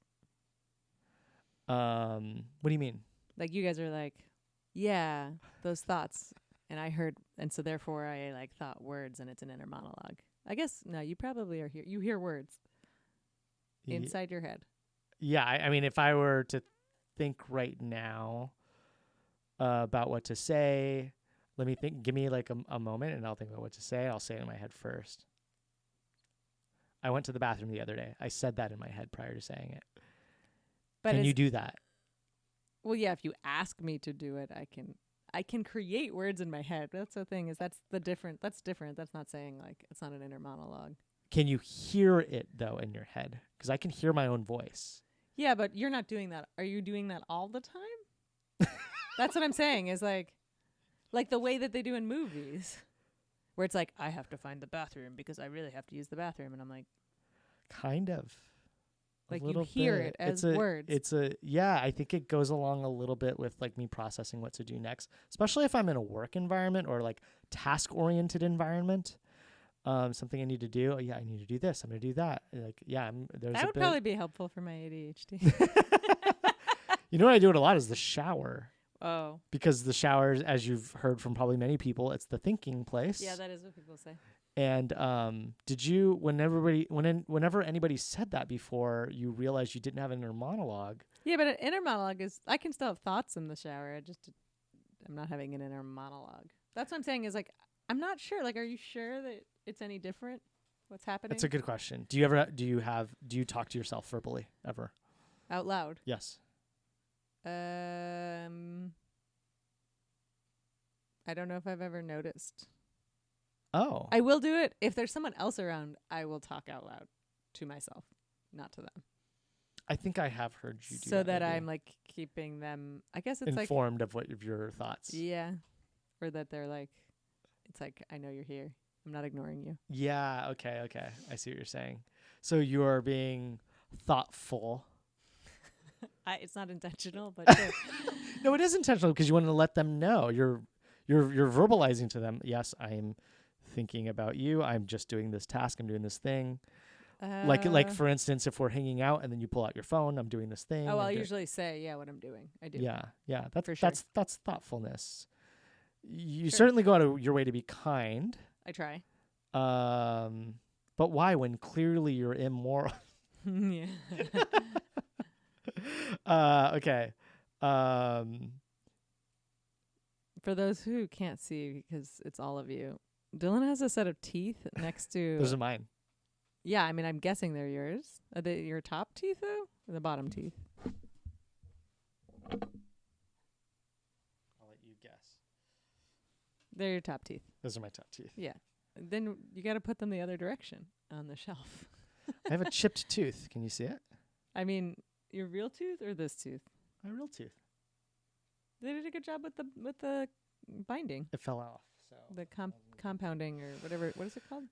What do you mean? Like you guys are like, yeah, those thoughts, and I heard, and so therefore I like thought words, and it's an inner monologue. I guess no, you probably are here. You hear words inside your head. Yeah, I mean, if I were to think right now about what to say. Let me think. Give me like a moment, and I'll think about what to say. I'll say it in my head first. I went to the bathroom the other day. I said that in my head prior to saying it. But can you do that? Well, yeah. If you ask me to do it, I can create words in my head. That's the thing. That's different. That's not saying like it's not an inner monologue. Can you hear it though in your head? Because I can hear my own voice. Yeah, but you're not doing that. Are you doing that all the time? That's what I'm saying. Is like the way that they do in movies, where it's like, I have to find the bathroom because I really have to use the bathroom. And I'm like, kind of. Like, you little hear bit. it as It's words. yeah, I think it goes along a little bit with like me processing what to do next, especially if I'm in a work environment or like task oriented environment. Something I need to do. Oh, yeah, I need to do this. I'm going to do that. Like, yeah, there's That a would bit. probably be helpful for my ADHD. You know what I do it a lot is the shower. Oh. Because the shower, as you've heard from probably many people, it's the thinking place. Yeah, that is what people say. And did you, whenever anybody said that before, you realized you didn't have an inner monologue? Yeah, but an inner monologue is, I can still have thoughts in the shower. I'm not having an inner monologue. That's what I'm saying is like, I'm not sure. Like, are you sure that it's any different? What's happening? That's a good question. Do you talk to yourself verbally ever? Out loud? Yes. I don't know if I've ever noticed. Oh. I will do it. If there's someone else around, I will talk out loud to myself, not to them. I think I have heard you do that. So that maybe. I'm like keeping them, I guess it's informed of your thoughts. Yeah. Or that they're like, it's like, I know you're here. I'm not ignoring you. Yeah, okay. I see what you're saying. So you're being thoughtful. It's not intentional, but sure. No, it is intentional because you want to let them know. You're verbalizing to them, yes, I'm thinking about you. I'm just doing this task. I'm doing this thing. Like for instance, if we're hanging out and then you pull out your phone, I'm doing this thing. Oh, I'll usually say, what I'm doing. I do. Yeah. That's for sure. That's thoughtfulness. You Sure. certainly go out of your way to be kind. I try. But why when clearly you're immoral? Yeah. Okay. For those who can't see, because it's all of you, Dylan has a set of teeth next to. Those are mine. Yeah, I mean, I'm guessing they're yours. Are they your top teeth though, or the bottom teeth? I'll let you guess. They're your top teeth. Those are my top teeth. Yeah. Then you got to put them the other direction on the shelf. I have a chipped tooth. Can you see it? I mean, your real tooth or this tooth? My real tooth. They did a good job with the binding, It fell off. So the compounding or whatever. What is it called?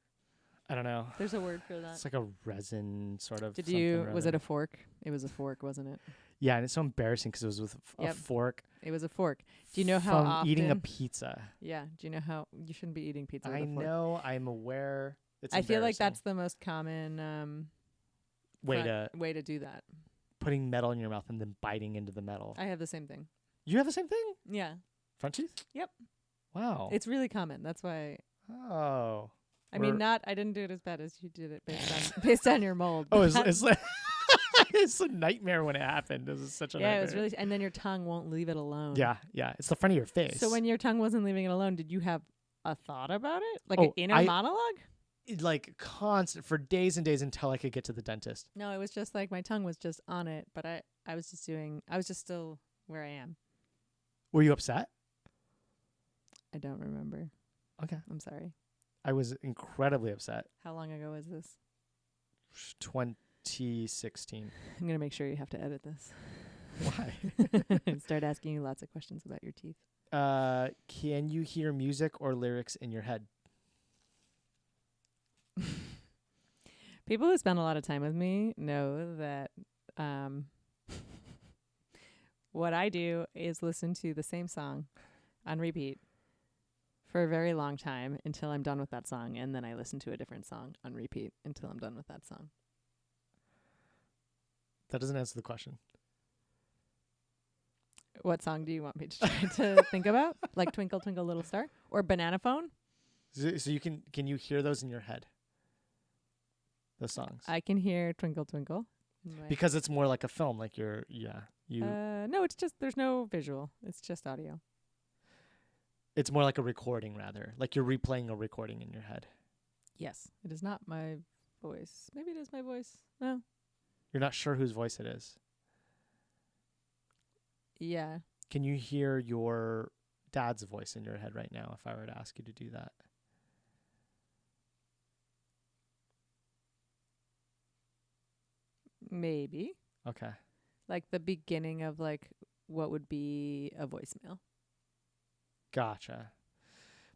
I don't know. There's a word for that. It's like a resin sort of. Was it a fork? It was a fork, wasn't it? Yeah, and it's so embarrassing because it was with a fork. It was a fork. Do you know how from often eating a pizza? Yeah. Do you know how you shouldn't be eating pizza with I a fork? know. I'm aware. It's I feel like embarrassing. that's the most common way to do that. Putting metal in your mouth and then biting into the metal. I have the same thing. You have the same thing? Yeah. Front teeth? Yep. Wow. It's really common. That's why. Oh. I mean, I didn't do it as bad as you did it based on your mold. Oh, it's like it's a nightmare when it happened. It was such a nightmare. Yeah, it was really, and then your tongue won't leave it alone. Yeah. It's the front of your face. So when your tongue wasn't leaving it alone, did you have a thought about it? Like an inner monologue? Like constant for days and days until I could get to the dentist. No, it was just like my tongue was just on it, but I was just still where I am. Were you upset? I don't remember. Okay. I'm sorry. I was incredibly upset. How long ago was this? 2016. I'm going to make sure you have to edit this. Why? Start asking you lots of questions about your teeth. Can you hear music or lyrics in your head? People who spend a lot of time with me know that what I do is listen to the same song on repeat for a very long time until I'm done with that song, and then I listen to a different song on repeat until I'm done with that song. That doesn't answer the question. What song do you want me to try to think about? Like Twinkle Twinkle Little Star or Banana Phone? So you can you hear those in your head? Those songs. I can hear Twinkle Twinkle. Because it's more like a film, like you. No, it's just there's no visual. It's just audio. It's more like a recording, rather. Like you're replaying a recording in your head. Yes, it is not my voice. Maybe it is my voice. No. You're not sure whose voice it is. Yeah. Can you hear your dad's voice in your head right now if I were to ask you to do that? Maybe. Okay. Like the beginning of like what would be a voicemail. Gotcha.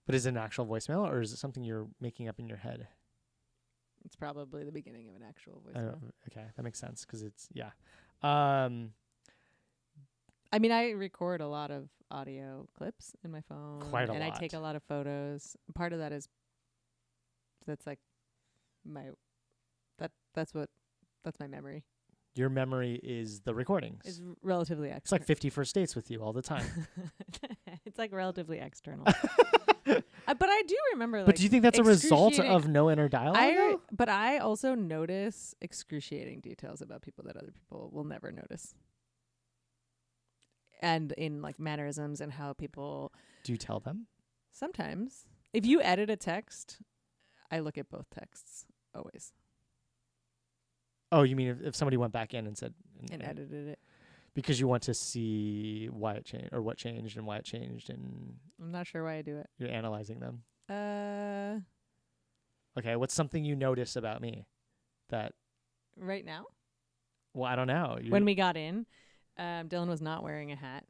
But is it an actual voicemail or is it something you're making up in your head? It's probably the beginning of an actual Oh, voicemail. okay, that makes sense because it's Um, I mean, I record a lot of audio clips in my phone, Quite a and I lot. take a lot of photos. Part of that is that's like my that's my memory. your memory is the recordings. Is relatively It's like external. 50 first dates with you all the time. It's like relatively external. But I do remember. Like, But do you think that's a result excruciating- of no inner dialogue? But I also notice excruciating details about people that other people will never notice. And in like mannerisms and how people Do you tell them? sometimes, if you edit a text, I look at both texts always Oh, you mean if somebody went back in and said and edited it. because you want to see why it changed or what changed and why it changed, and I'm not sure why I do it. you're analyzing them. Uh, Okay, what's something you notice about me that? right now, Well, I don't know. when we got in, Dylan was not wearing a hat.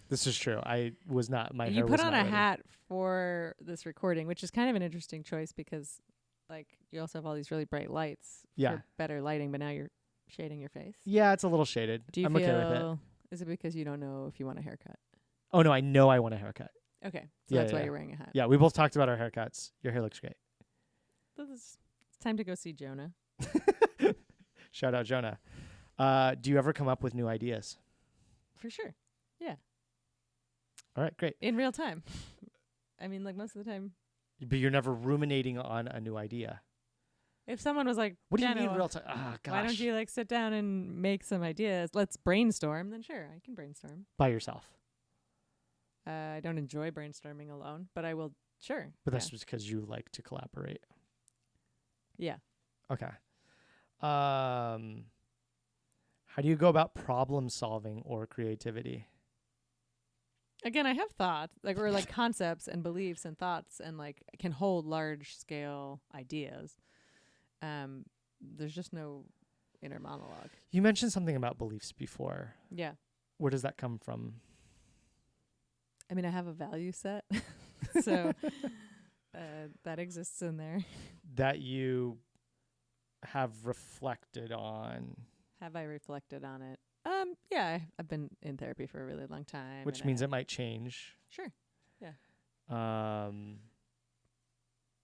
This is true. I was not. My You hair put was on not a ready. hat for this recording, which is kind of an interesting choice because, like, you also have all these really bright lights Yeah. for better lighting, but now you're shading your face. Yeah, it's a little shaded. Do you I'm feel? okay with it. Is it because you don't know if you want a haircut? Oh no, I know I want a haircut. Okay, so Yeah, that's why yeah. you're wearing a hat. Yeah, we both talked about our haircuts. Your hair looks great. It's time to go see Jonah. Shout out Jonah. Do you ever come up with new ideas? For sure. All right, great. In real time. I mean, like, most of the time, But you're never ruminating on a new idea. if someone was like, What do you Jana, mean real time? Ah, gosh. why don't you like sit down and make some ideas? Let's brainstorm. Then sure, I can brainstorm. By yourself? I don't enjoy brainstorming alone, but I will. Sure. But yeah. that's just because you like to collaborate. Yeah. Okay. How do you go about problem solving or creativity? Again, I have thoughts, like, or like concepts and beliefs and thoughts, and like can hold large scale ideas. There's just no inner monologue. You mentioned something about beliefs before. Yeah. Where does that come from? I mean, I have a value set, so that exists in there. That you have reflected on, Have I reflected on it? Yeah, I've been in therapy for a really long time. which and means it might change. Sure.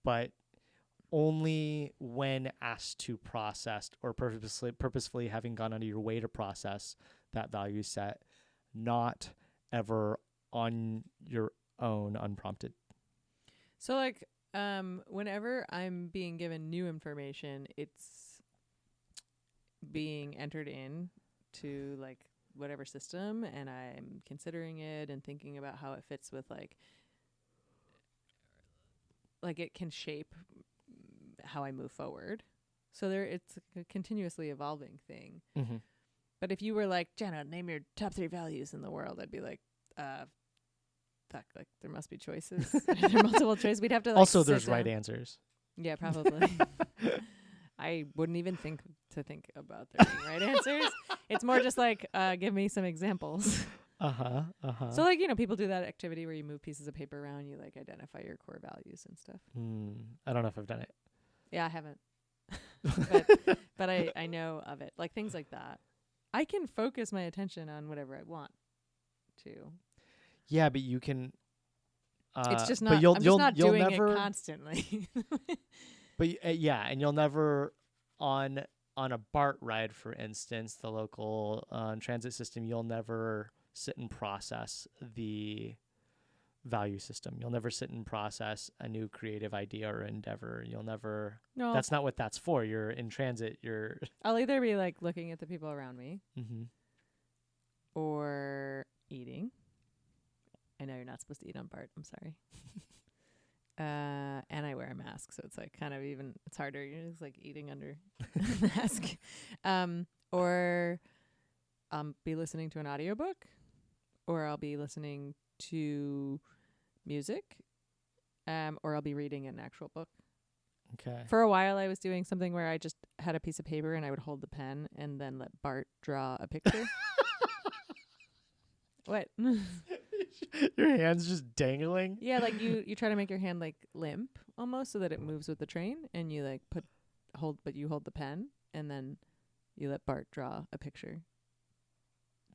But only when asked to process or purposefully having gone out of your way to process that value set, not ever on your own unprompted. So, like, whenever I'm being given new information, it's being entered in to like whatever system, and I'm considering it and thinking about how it fits with like it can shape how I move forward. So it's a continuously evolving thing. Mm-hmm. But if you were like, Jana, name your top 3 values in the world, I'd be like, fuck, like there must be choices. There are multiple choices. We'd have to like Also, sit there's down. right answers. Yeah, probably. I wouldn't even think about there being right answers. It's more just like, give me some examples. So like, people do that activity where you move pieces of paper around, you like identify your core values and stuff. I don't know if I've done it. Yeah, I haven't. but I know of it. Like things like that. I can focus my attention on whatever I want to. Yeah, but you can. It's just but not. you'll, I'm you'll, just not you'll doing never, it constantly. But yeah, and you'll never on a BART ride, for instance, the local transit system. You'll never sit and process the value system. You'll never sit and process a new creative idea or endeavor. You'll never. No, That's not what that's for. You're in transit. I'll either be like looking at the people around me Mm-hmm. or eating. I know you're not supposed to eat on BART. I'm sorry. And I wear a mask, so it's like kind of even. It's harder. You're just like eating under a mask. Or be listening to an audiobook, or I'll be listening to music, or I'll be reading an actual book. Okay. For a while, I was doing something where I just had a piece of paper and I would hold the pen and then let Bart draw a picture. What? Your hand's just dangling. Yeah, like you try to make your hand like limp almost so that it moves with the train, and you like put you hold the pen, and then you let Bart draw a picture.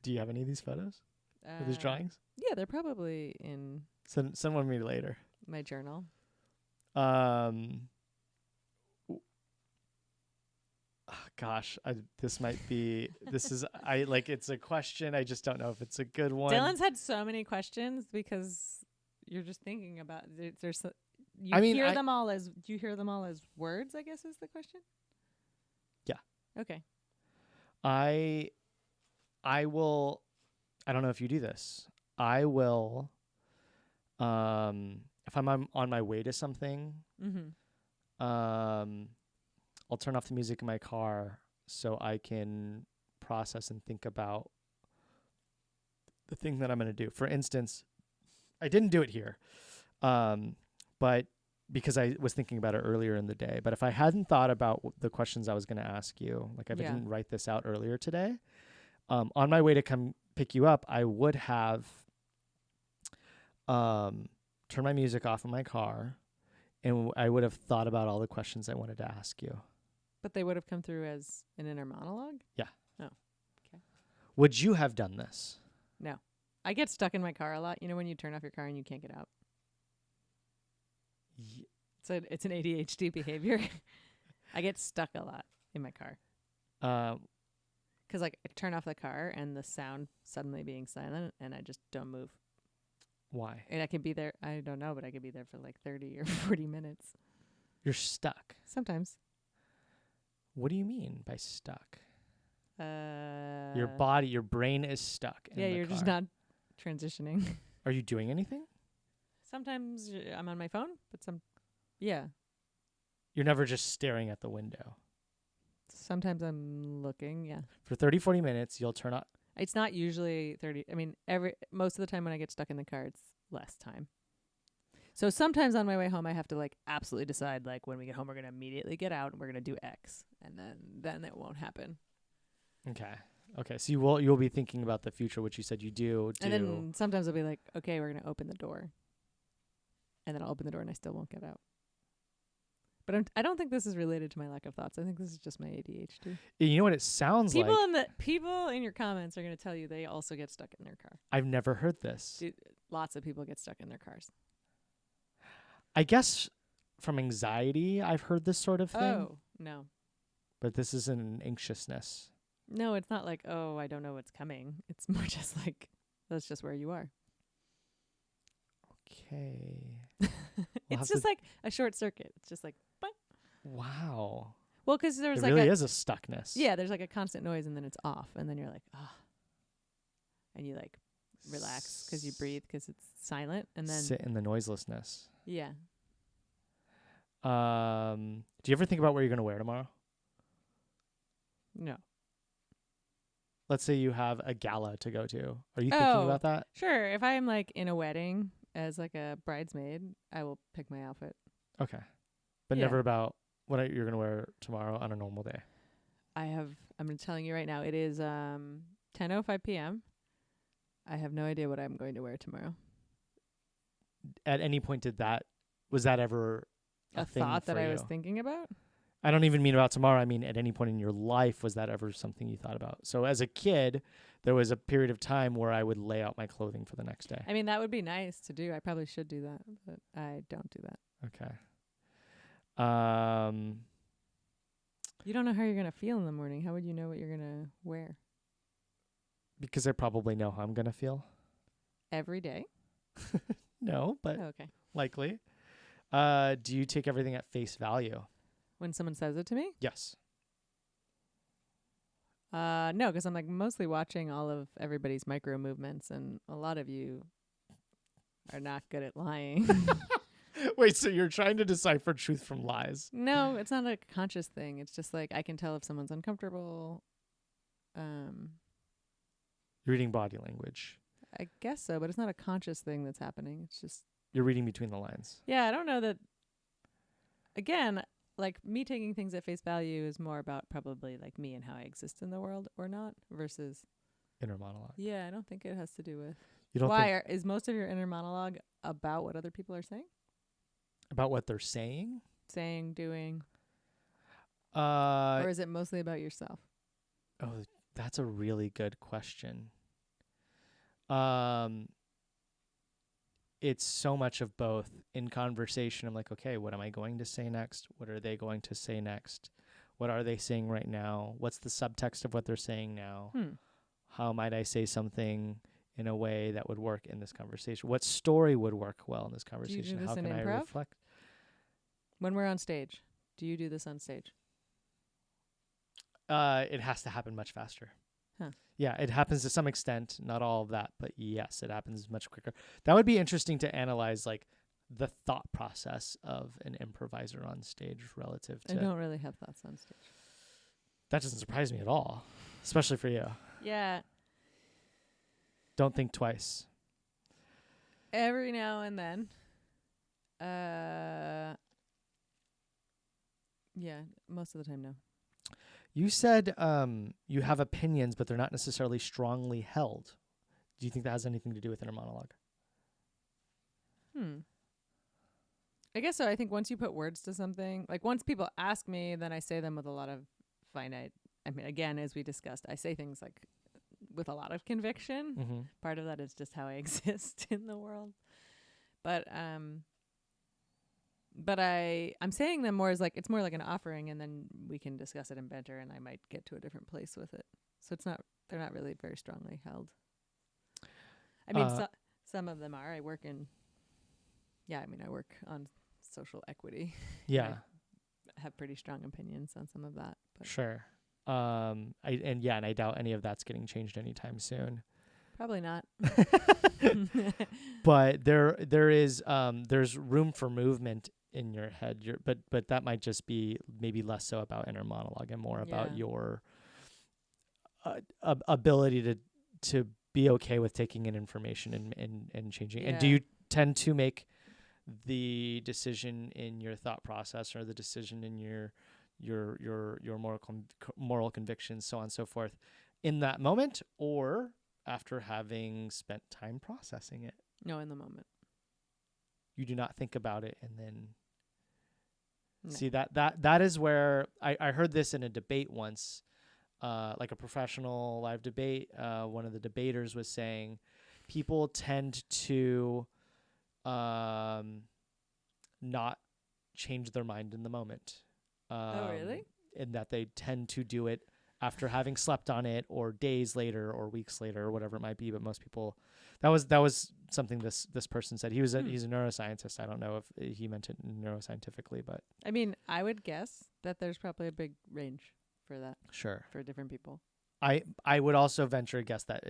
Do you have any of these photos or these drawings? Yeah, they're probably in Send one to me later. my journal. Gosh, this might be. This is. I like. It's a question. I just don't know if it's a good one. Dylan's had so many questions because you're just thinking about. There's. You I mean, hear them all as. Do you hear them all as words? I guess is the question. Yeah. Okay. I will. I don't know if you do this. I will. If I'm on my way to something, I'll turn off the music in my car so I can process and think about the thing that I'm going to do. For instance, I didn't do it here, but because I was thinking about it earlier in the day. But if I hadn't thought about the questions I was going to ask you, like I didn't write this out earlier today, on my way to come pick you up, I would have turned my music off in my car, and I would have thought about all the questions I wanted to ask you. But they would have come through as an inner monologue? Yeah. Oh, okay. Would you have done this? No. I get stuck in my car a lot. You know when you turn off your car and you can't get out? It's an ADHD behavior. I get stuck a lot in my car. 'Cause like I turn off the car and the sound suddenly being silent and I just don't move. Why? And I can be there, I don't know, but I could be there for like 30 or 40 minutes. You're stuck. Sometimes. What do you mean by stuck? Your brain is stuck in the you're car. just not transitioning. Are you doing anything? Sometimes I'm on my phone, but You're never just staring at the window. Sometimes I'm looking, yeah. For 30, 40 minutes, you'll turn on. It's not usually 30. I mean, most of the time when I get stuck in the car, it's less time. So sometimes on my way home, I have to like absolutely decide like when we get home, we're going to immediately get out and we're going to do X, and then it won't happen. Okay. So you'll be thinking about the future, which you said you do. And then sometimes I'll be like, okay, we're going to open the door, and then I'll open the door and I still won't get out. But I don't think this is related to my lack of thoughts. I think this is just my ADHD. You know what it sounds like? People in your comments are going to tell you they also get stuck in their car. I've never heard this. Dude, lots of people get stuck in their cars. I guess from anxiety, I've heard this sort of thing. Oh, no. But this isn't an anxiousness. No, it's not like, oh, I don't know what's coming. It's more just like, that's just where you are. Okay. It's just like a short circuit. It's just like, but. Wow. Well, because there's it like really is a stuckness. Yeah, there's like a constant noise and then it's off. And then you're like, ah. And you like relax because you breathe because it's silent. And then sit in the noiselessness. Yeah. Do you ever think about what you're going to wear tomorrow? No. Let's say you have a gala to go to. Are you thinking about that? Sure. If I am like in a wedding as like a bridesmaid, I will pick my outfit. Okay. But never about what you're going to wear tomorrow on a normal day. I'm telling you right now, it is 10:05 p.m. I have no idea what I'm going to wear tomorrow. At any point was that ever a thing thought that for I you? was thinking about? I don't even mean about tomorrow. I mean, at any point in your life, was that ever something you thought about? So as a kid, there was a period of time where I would lay out my clothing for the next day. I mean, that would be nice to do. I probably should do that, but I don't do that. Okay. You don't know how you're going to feel in the morning. How would you know what you're going to wear? Because I probably know how I'm going to feel. Every day? No, but okay. Likely. Do you take everything at face value? When someone says it to me? Yes. No, because I'm like mostly watching all of everybody's micro movements, and a lot of you are not good at lying. Wait, so you're trying to decipher truth from lies? No, it's not a conscious thing. It's just like I can tell if someone's uncomfortable. You're reading body language. I guess so, but it's not a conscious thing that's happening. It's just you're reading between the lines. Yeah, I don't know that. Again, like me taking things at face value is more about probably like me and how I exist in the world or not versus inner monologue. Yeah, I don't think it has to do with. You don't Why is most of your inner monologue about what other people are saying? About what they're saying? Saying, doing. Uh, Or is it mostly about yourself? oh, that's a really good question. Um, it's so much of both. In conversation, I'm like, okay, what am I going to say next? What are they going to say next? What are they saying right now? What's the subtext of what they're saying now? How might I say something in a way that would work in this conversation? What story would work well in this Do you conversation? do this How in can I improv? reflect? When we're on stage, do you do this on stage? It has to happen much faster. Huh. Yeah, it happens to some extent, not all of that, but yes, it happens much quicker. That would be interesting to analyze, like the thought process of an improviser on stage relative I to. don't really have thoughts on stage. That doesn't surprise me at all, especially for you. Yeah. Don't think twice. Every now and then. Yeah, most of the time, no. You said you have opinions, but they're not necessarily strongly held. Do you think that has anything to do with inner monologue? I guess so. I think once you put words to something, like once people ask me, then I say them with a lot of finite. I mean, again, as we discussed, I say things like with a lot of conviction. Mm-hmm. Part of that is just how I exist in the world. But I'm saying them more as like, it's more like an offering, and then we can discuss it in banter, and I might get to a different place with it. So they're not really very strongly held. I mean, some of them are. I work on social equity. Yeah. I have pretty strong opinions on some of that. But Sure. I doubt any of that's getting changed anytime soon. probably not. But there's room for movement in your head. But that might just be maybe less so about inner monologue and more about your ability to be okay with taking in information and changing. And do you tend to make the decision in your thought process, or the decision in your moral convictions, so on and so forth, in that moment, or after having spent time processing it? No, in the moment. You do not think about it and then No. see that is where I heard this in a debate once, like a professional live debate. One of the debaters was saying people tend to not change their mind in the moment. Oh, really? In that they tend to do it after having slept on it, or days later, or weeks later, or whatever it might be. But most people, that was something this person said. He's a neuroscientist. I don't know if he meant it neuroscientifically, but I mean, I would guess that there's probably a big range for that. Sure. For different people. I would also venture a guess that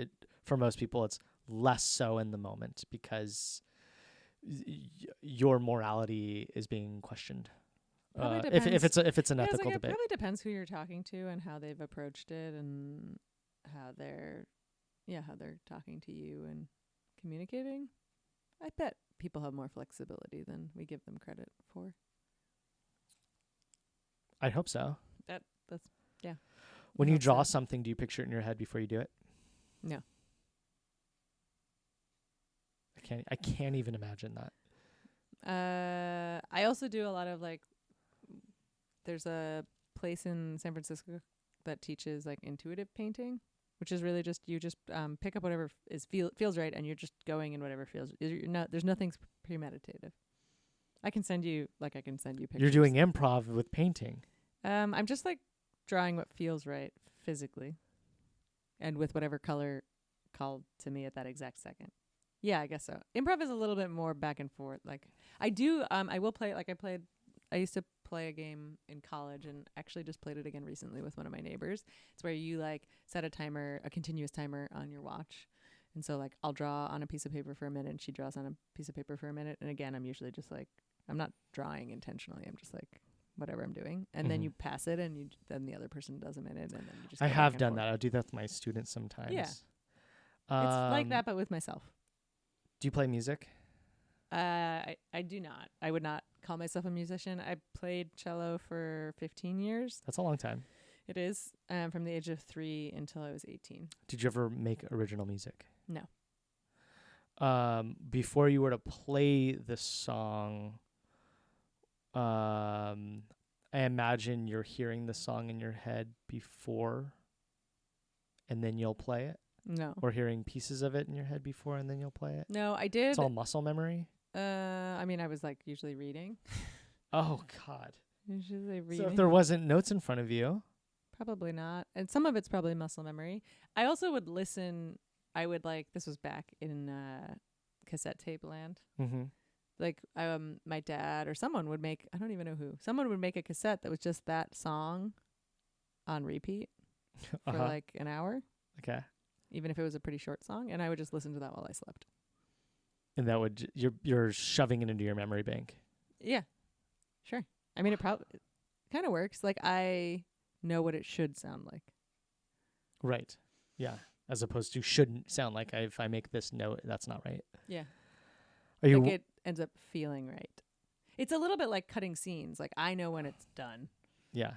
for most people it's less so in the moment, because your morality is being questioned. If it's an ethical It debate. probably depends who you're talking to and how they've approached it, and how they're talking to you and communicating. I bet people have more flexibility than we give them credit for. I hope so. That's yeah. When you draw something, do you picture it in your head before you do it? No. I can't even imagine that. I also do a lot of like, there's a place in San Francisco that teaches like intuitive painting, which is really just you just pick up whatever feels right, and you're just going in whatever feels. There's nothing premeditative. I can send you pictures. You're doing improv with painting. I'm just like drawing what feels right physically, and with whatever color called to me at that exact second. Yeah, I guess so. Improv is a little bit more back and forth. Like I do, I will play. Like I used to play a game in college, and actually just played it again recently with one of my neighbors. It's where you like set a continuous timer on your watch. And so like I'll draw on a piece of paper for a minute, and she draws on a piece of paper for a minute. And again, I'm usually just like, I'm not drawing intentionally. I'm just like, whatever I'm doing. And then you pass it, and then the other person does a minute, and then you just I have done that. I'll do that with my students sometimes. Yeah. It's like that, but with myself. Do you play music? I do not. I would not call myself a musician. I played cello for 15 years. That's a long time. It is, from the age of 3 until I was 18. Did you ever make original music? No. Before you were to play the song, I imagine you're hearing the song in your head before, and then you'll play it, No. or hearing pieces of it in your head before, and then you'll play it. No, I did. It's all muscle memory. I mean, I was like usually reading. Oh God. Usually So reading. if there wasn't notes in front of you, Probably not. And some of it's probably muscle memory. I also would listen. I would like, this was back in cassette tape land. mm-hmm. Like my dad or someone would make, I don't even know who, someone would make a cassette that was just that song on repeat for like an hour, Okay. even if it was a pretty short song, and I would just listen to that while I slept. And that would you're shoving it into your memory bank. Yeah, sure. I mean, it probably kind of works. Like, I know what it should sound like. Right. Yeah. As opposed to shouldn't sound like if I make this note, that's not right. Yeah. Are you Like, it ends up feeling right. It's a little bit like cutting scenes. Like, I know when it's done. Yeah.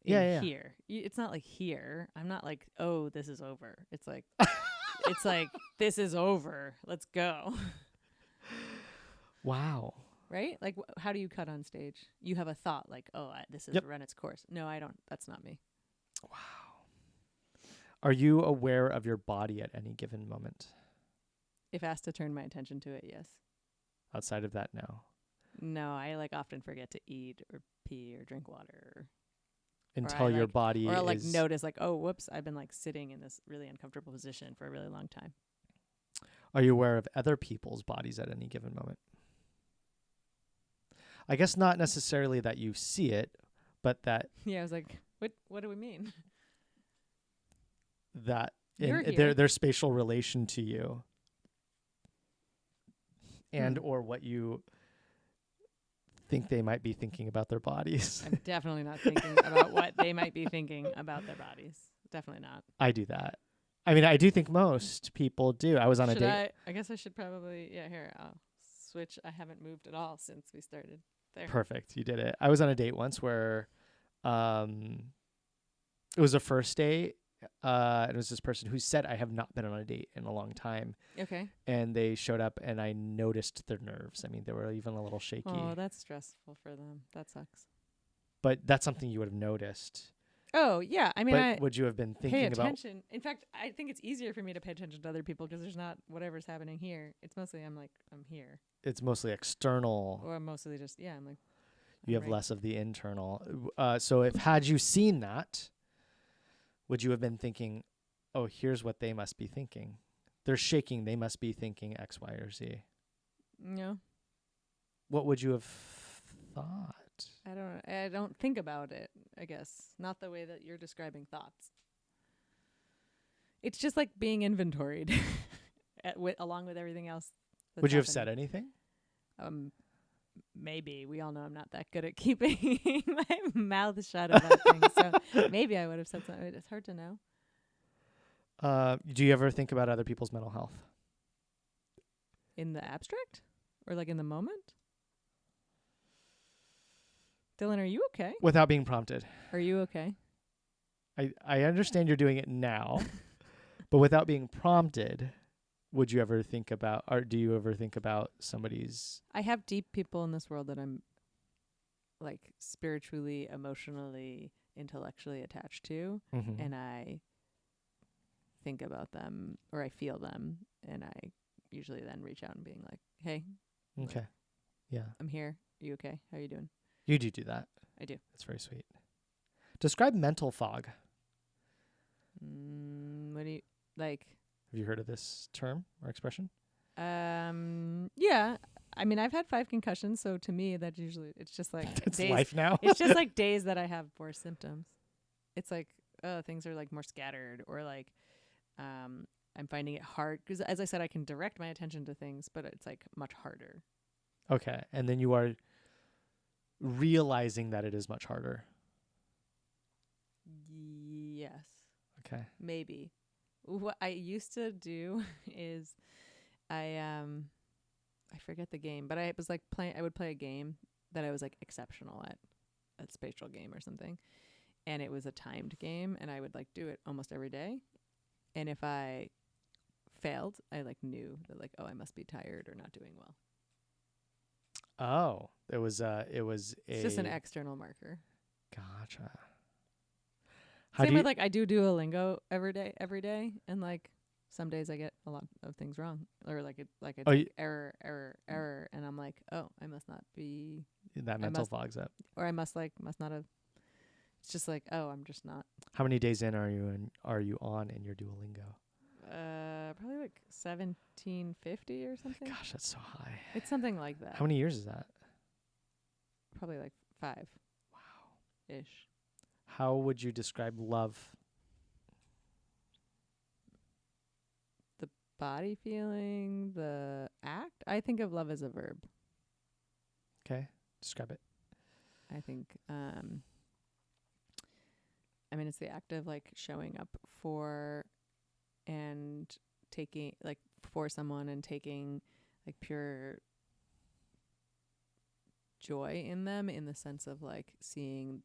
Yeah. Here. It's not like here. I'm not like, oh, this is over. It's like, it's like, this is over. Let's go. Wow. Right? Like, how do you cut on stage? You have a thought like, oh, this has run its course. No, I don't. That's not me. Wow. Are you aware of your body at any given moment? If asked to turn my attention to it, yes. Outside of that, no. No, I like often forget to eat or pee or drink water. Until your body or I'll like is notice like, oh, whoops, I've been like sitting in this really uncomfortable position for a really long time. Are you aware of other people's bodies at any given moment? I guess not necessarily that you see it, but that Yeah, I was like, what do we mean? that You're in here. their spatial relation to you, and or what you think they might be thinking about their bodies. I'm definitely not thinking about what they might be thinking about their bodies. Definitely not. I do that. I mean, I do think most people do. I was on a date. I guess I should probably, here, I'll switch. I haven't moved at all since we started there. Perfect. You did it. I was on a date once where it was a first date. It was this person who said, I have not been on a date in a long time. Okay. And they showed up and I noticed their nerves. I mean, they were even a little shaky. Oh, that's stressful for them. That sucks. But that's something you would have noticed. Oh, yeah. I mean, but would you have been thinking pay about... attention. In fact, I think it's easier for me to pay attention to other people because there's not whatever's happening here. It's mostly I'm here. It's mostly external. Or I'm mostly just, I'm like... You have less of the internal. So if had you seen that, would you have been thinking, oh, here's what they must be thinking. They're shaking. They must be thinking X, Y, or Z. No. What would you have thought? I don't think about it, I guess. Not the way that you're describing thoughts. It's just like being inventoried along with everything else. Would you have said anything? Maybe. We all know I'm not that good at keeping my mouth shut about things. So maybe I would have said something. It's hard to know. Do you ever think about other people's mental health? In the abstract? Or like in the moment? Dylan, are you okay? Without being prompted. Are you okay? I understand you're doing it now, but without being prompted, would you ever think about, or do you ever think about somebody's... I have deep people in this world that I'm like spiritually, emotionally, intellectually attached to, and I think about them or I feel them, and I usually then reach out and being like, hey. Okay. Yeah. I'm here. Are you okay? How are you doing? You do that. I do. That's very sweet. Describe mental fog. What do you like? Have you heard of this term or expression? Yeah. I mean, I've had 5 concussions, so to me, that usually it's just like it's days, life now. It's just like days that I have more symptoms. It's like things are like more scattered, or like I'm finding it hard because, as I said, I can direct my attention to things, but it's like much harder. Okay, and then you are realizing that it is much harder. Yes. Okay. Maybe. What I used to do is I forget the game, but I was like I would play a game that I was like exceptional at, a spatial game or something. And it was a timed game, and I would like do it almost every day. And if I failed, I like knew that like, oh, I must be tired or not doing well. Oh, it was It's just an a external marker. gotcha. How Same do you with like I do Duolingo every day, and like some days I get a lot of things wrong, or like it's oh like you, error, and I'm like, oh, I must not be, that I mental must, fogs up? or I must not have. It's just like, oh, I'm just not. How many days in are you on in your Duolingo? Probably like 1750 or something. Gosh, that's so high. It's something like that. How many years is that? Probably like 5 Wow. ish. How would you describe love? The body feeling, the act. I think of love as a verb. Okay, describe it. I think, I mean, it's the act of like showing up for and taking, like, for someone and taking like pure joy in them, in the sense of like seeing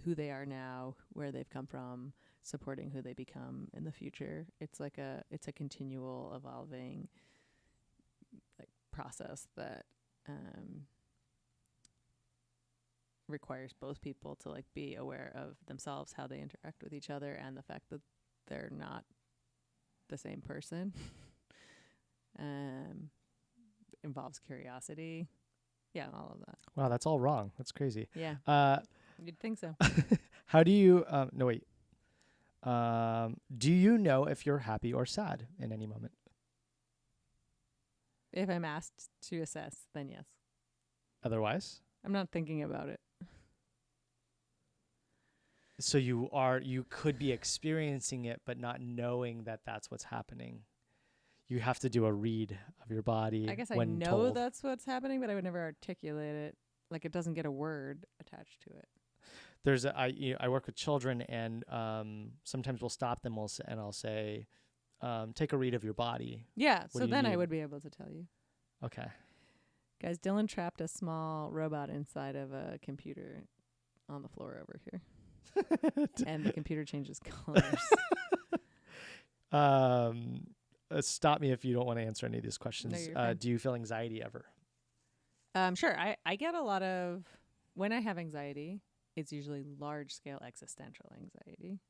who they are now, where they've come from, supporting who they become in the future. It's a continual evolving like process that requires both people to like be aware of themselves, how they interact with each other, and the fact that they're not the same person. Involves curiosity. Yeah, all of that. Wow, that's all wrong. That's crazy. Yeah, you'd think so. How do you no wait. Do you know if you're happy or sad in any moment? If I'm asked to assess, then yes. Otherwise? I'm not thinking about it. So you could be experiencing it but not knowing that that's what's happening. You have to do a read of your body I guess I when know told. that's what's happening, but I would never articulate it. Like, it doesn't get a word attached to it. There's I work with children, and sometimes we'll stop them and I'll say, take a read of your body. Yeah, What so do you then I need? would be able to tell you. Okay. Guys, Dylan trapped a small robot inside of a computer on the floor over here. And the computer changes colors. Stop me if you don't want to answer any of these questions. No, you're fine. Do you feel anxiety ever? Sure. I get a lot of, when I have anxiety, it's usually large scale existential anxiety.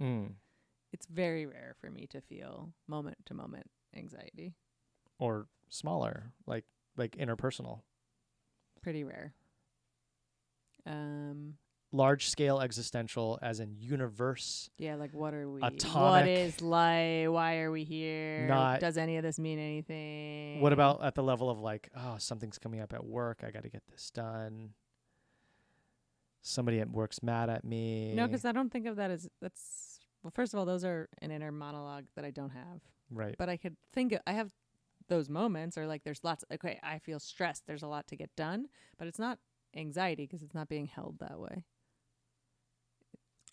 It's very rare for me to feel moment to moment anxiety. Or smaller, like interpersonal. Pretty rare. Large scale existential, as in universe. Yeah, like what are we? Atomic. What is life? Why are we here? Not. Does any of this mean anything? What about at the level of like, oh, something's coming up at work. I got to get this done. Somebody at work's mad at me. No, because I don't think of that as, that's, well, first of all, those are an inner monologue that I don't have. Right. But I could think I have those moments, or like there's lots, okay, I feel stressed. There's a lot to get done, but it's not anxiety because it's not being held that way.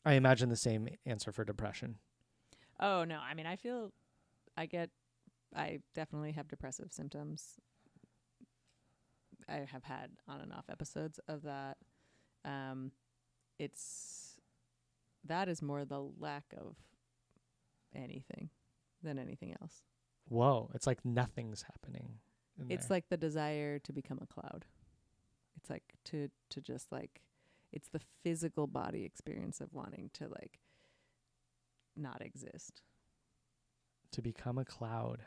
I imagine the same answer for depression. Oh, no. I mean, I definitely have depressive symptoms. I have had on and off episodes of that. That is more the lack of anything than anything else. Whoa. It's like nothing's happening. It's like the desire to become a cloud. It's like to just like, it's the physical body experience of wanting to like not exist. To become a cloud.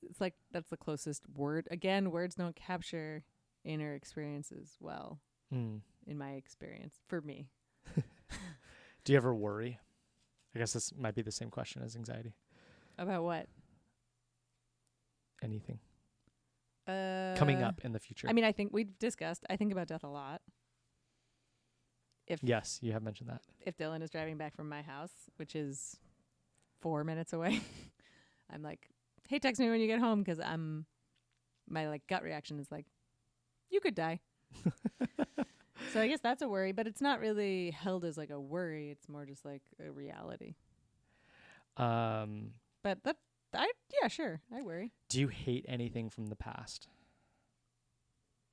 It's like, that's the closest word. Again, words don't capture inner experiences well, in my experience, for me. Do you ever worry? I guess this might be the same question as anxiety. About what? Anything. Coming up in the future. I mean, I think we've discussed, I think about death a lot. Yes, you have mentioned that. If Dylan is driving back from my house, which is 4 minutes away, I'm like, hey, text me when you get home, because my like gut reaction is like, you could die. So I guess that's a worry, but it's not really held as like a worry. It's more just like a reality. But yeah, sure, I worry. Do you hate anything from the past?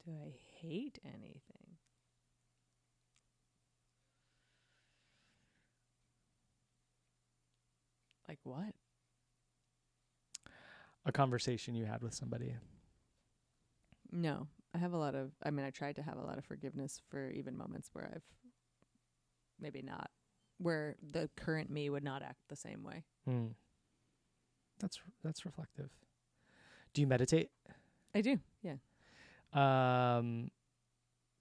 Do I hate anything? Like what? A conversation you had with somebody. No, I tried to have a lot of forgiveness for even moments where I've maybe not, where the current me would not act the same way. Mm. That's reflective. Do you meditate? I do, yeah.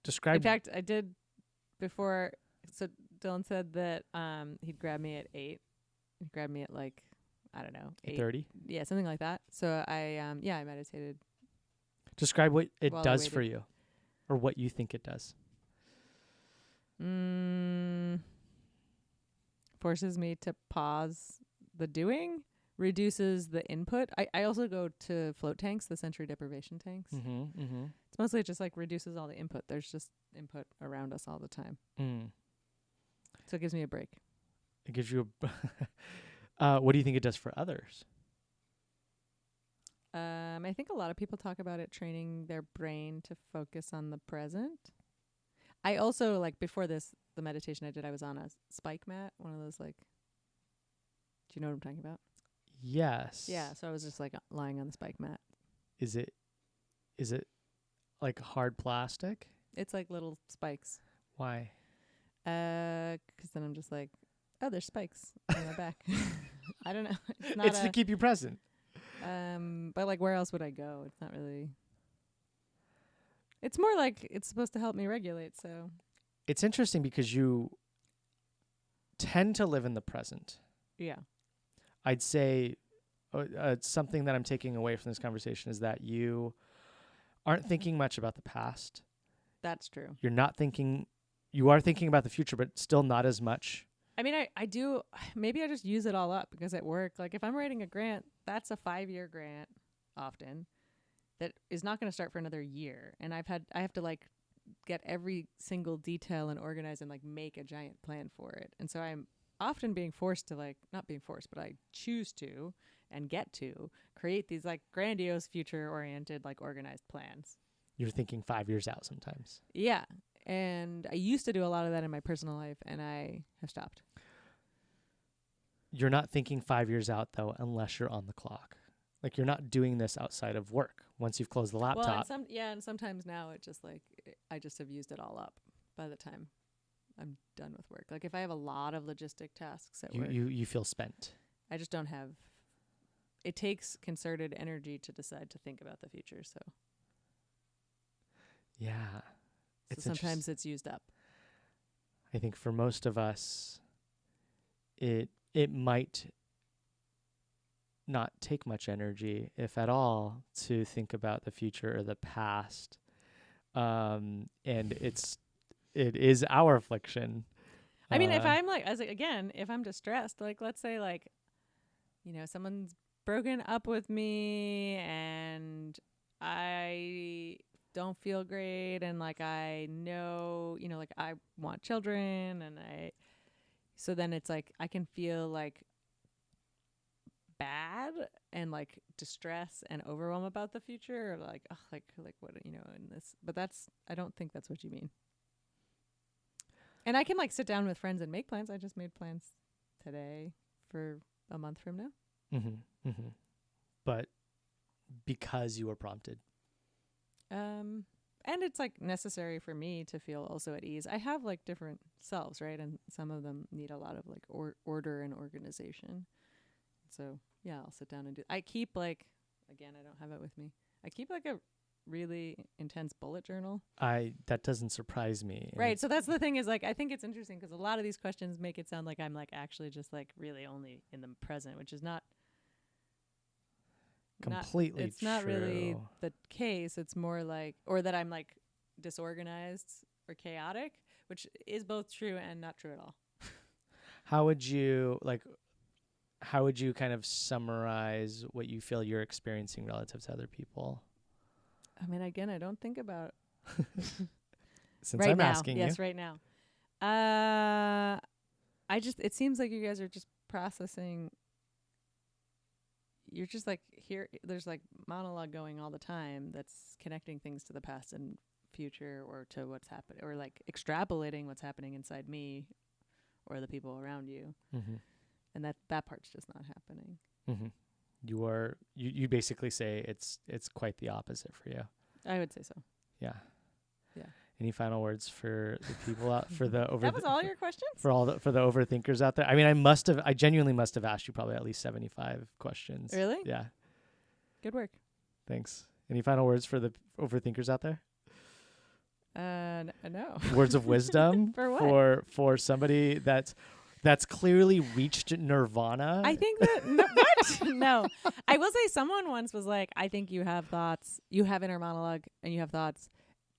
Describe. In fact, I did before. So Dylan said that he'd grab me at 8. He'd grab me at like, I don't know, 8:30. Yeah, something like that. So I meditated. Describe what it while I does for waited. you, or what you think it does. Forces me to pause the doing, reduces the input. I also go to float tanks, the sensory deprivation tanks. Mm-hmm. Mm-hmm. It's mostly just like reduces all the input. There's just input around us all the time. Mm. So it gives me a break. It gives you a. What do you think it does for others? I think a lot of people talk about it training their brain to focus on the present. I also, like, before this, the meditation I did, I was on a spike mat, one of those, like, do you know what I'm talking about? Yes. Yeah, so I was just, like, lying on the spike mat. Is it like hard plastic? It's like little spikes. Why? 'Cause then I'm just like, oh, there's spikes on my back. I don't know. It's to keep you present. But, like, where else would I go? It's not really. It's more like it's supposed to help me regulate, so. It's interesting because you tend to live in the present. Yeah. I'd say something that I'm taking away from this conversation is that you aren't thinking much about the past. That's true. You are thinking about the future, but still not as much. I mean, I do. Maybe I just use it all up because at work, like, if I'm writing a grant, that's a 5-year grant often that is not going to start for another year. And I have to, like, get every single detail and organize and, like, make a giant plan for it. And so I'm often being forced to, like, not being forced, but I choose to and get to create these, like, grandiose future oriented, like, organized plans. You're thinking 5 years out sometimes. Yeah. And I used to do a lot of that in my personal life, and I have stopped. You're not thinking 5 years out, though, unless you're on the clock. Like, you're not doing this outside of work once you've closed the laptop. Well, and sometimes now it just, like, I just have used it all up by the time I'm done with work. Like, if I have a lot of logistic tasks at work, you feel spent. I just don't have. It takes concerted energy to decide to think about the future. So Yeah. Sometimes it's used up. I think for most of us, it might not take much energy, if at all, to think about the future or the past. And it is our affliction. I mean, if I'm like, if I'm distressed, like, let's say, like, someone's broken up with me and I don't feel great, and, like, I know, like, I want children, and so then it's like I can feel, like, bad and, like, distress and overwhelm about the future, or like, oh, like what, in this, but I don't think that's what you mean. And I can, like, sit down with friends and make plans. I just made plans today for a month from now. Mm-hmm. Mm-hmm. But because you were prompted. And it's, like, necessary for me to feel also at ease. I have, like, different selves, right? And some of them need a lot of, like, order and organization. So, yeah, I'll sit down and I keep, like, again, I don't have it with me. I keep, like, a really intense bullet journal. That doesn't surprise me. Right. So that's the thing is, like, I think it's interesting because a lot of these questions make it sound like I'm, like, actually just, like, really only in the present, which is not completely it's not true. really the case. It's more like, or that I'm, like, disorganized or chaotic, which is both true and not true at all. How would you kind of summarize what you feel you're experiencing relative to other people? I mean, again, I don't think about Since right I'm now. asking Yes, you. right now. It seems like you guys are just processing. You're just, like, here. There's, like, monologue going all the time that's connecting things to the past and future, or to what's happening, or, like, extrapolating what's happening inside me or the people around you. Mm-hmm. And that part's just not happening. Mm-hmm. You basically say it's quite the opposite for you. I would say so. Yeah. Yeah. Any final words for the people out for the That was all your questions? for the overthinkers out there? I mean, I genuinely must have asked you probably at least 75 questions. Really? Yeah. Good work. Thanks. Any final words for the overthinkers out there? No. Words of wisdom For what? for somebody that's clearly reached nirvana. I think that what? No. I will say someone once was like, I think you have thoughts, you have inner monologue and you have thoughts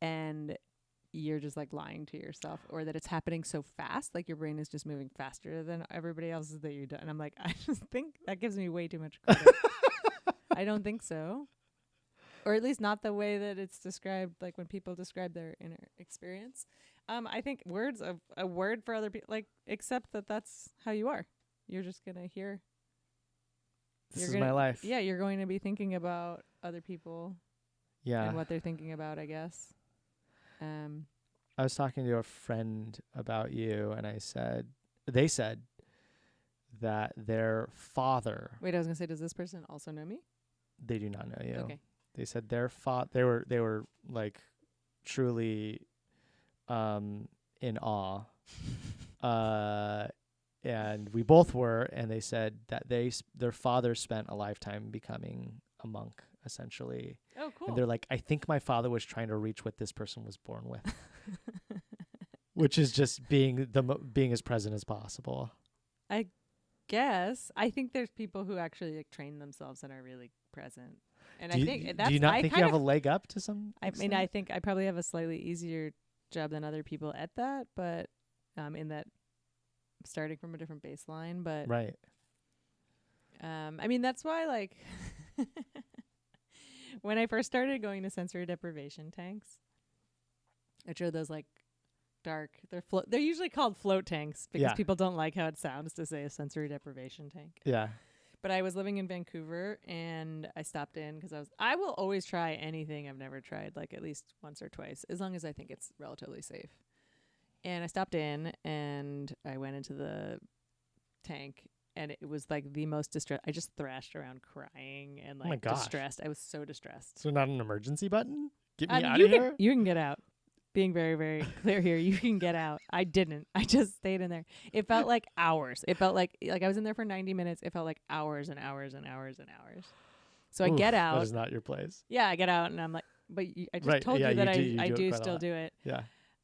and you're just like lying to yourself, or that it's happening so fast, like your brain is just moving faster than everybody else's that you do. And I'm like, I just think that gives me way too much credit. I don't think so. Or at least not the way that it's described, like when people describe their inner experience. I think words of a word for other people, like, accept that that's how you are. You're just going to hear. This is my life. Yeah, you're going to be thinking about other people. Yeah. And what they're thinking about, I guess. I was talking to a friend about you, and they said that their father. Wait, I was going to say, does this person also know me? They do not know you. Okay. They said their they were like truly in awe. And we both were, and they said that their father spent a lifetime becoming a monk, essentially. Oh, cool. And they're like, I think my father was trying to reach what this person was born with, which is just being as present as possible. I guess. I think there's people who actually like train themselves and are really present. And do I you, think that's. do you not think you have a leg up to some? I mean, I think I probably have a slightly easier job than other people at that, but in that starting from a different baseline. But right. I mean, that's why like when I first started going to sensory deprivation tanks, which are those like dark, they're usually called float tanks because people don't like how it sounds to say a sensory deprivation tank. Yeah. But I was living in Vancouver and I stopped in because I will always try anything I've never tried, like at least once or twice, as long as I think it's relatively safe. And I stopped in and I went into the tank and it was like the most distressed. I just thrashed around crying and like distressed. I was so distressed. So not an emergency button? Get me out of here? You can get out. Being very, very clear here, you can get out. I didn't. I just stayed in there. It felt like hours. It felt like I was in there for 90 minutes. It felt like hours and hours and hours and hours. So I get out. That is not your place. Yeah, I get out and I'm like, but I just told you that I do still do it. Yeah.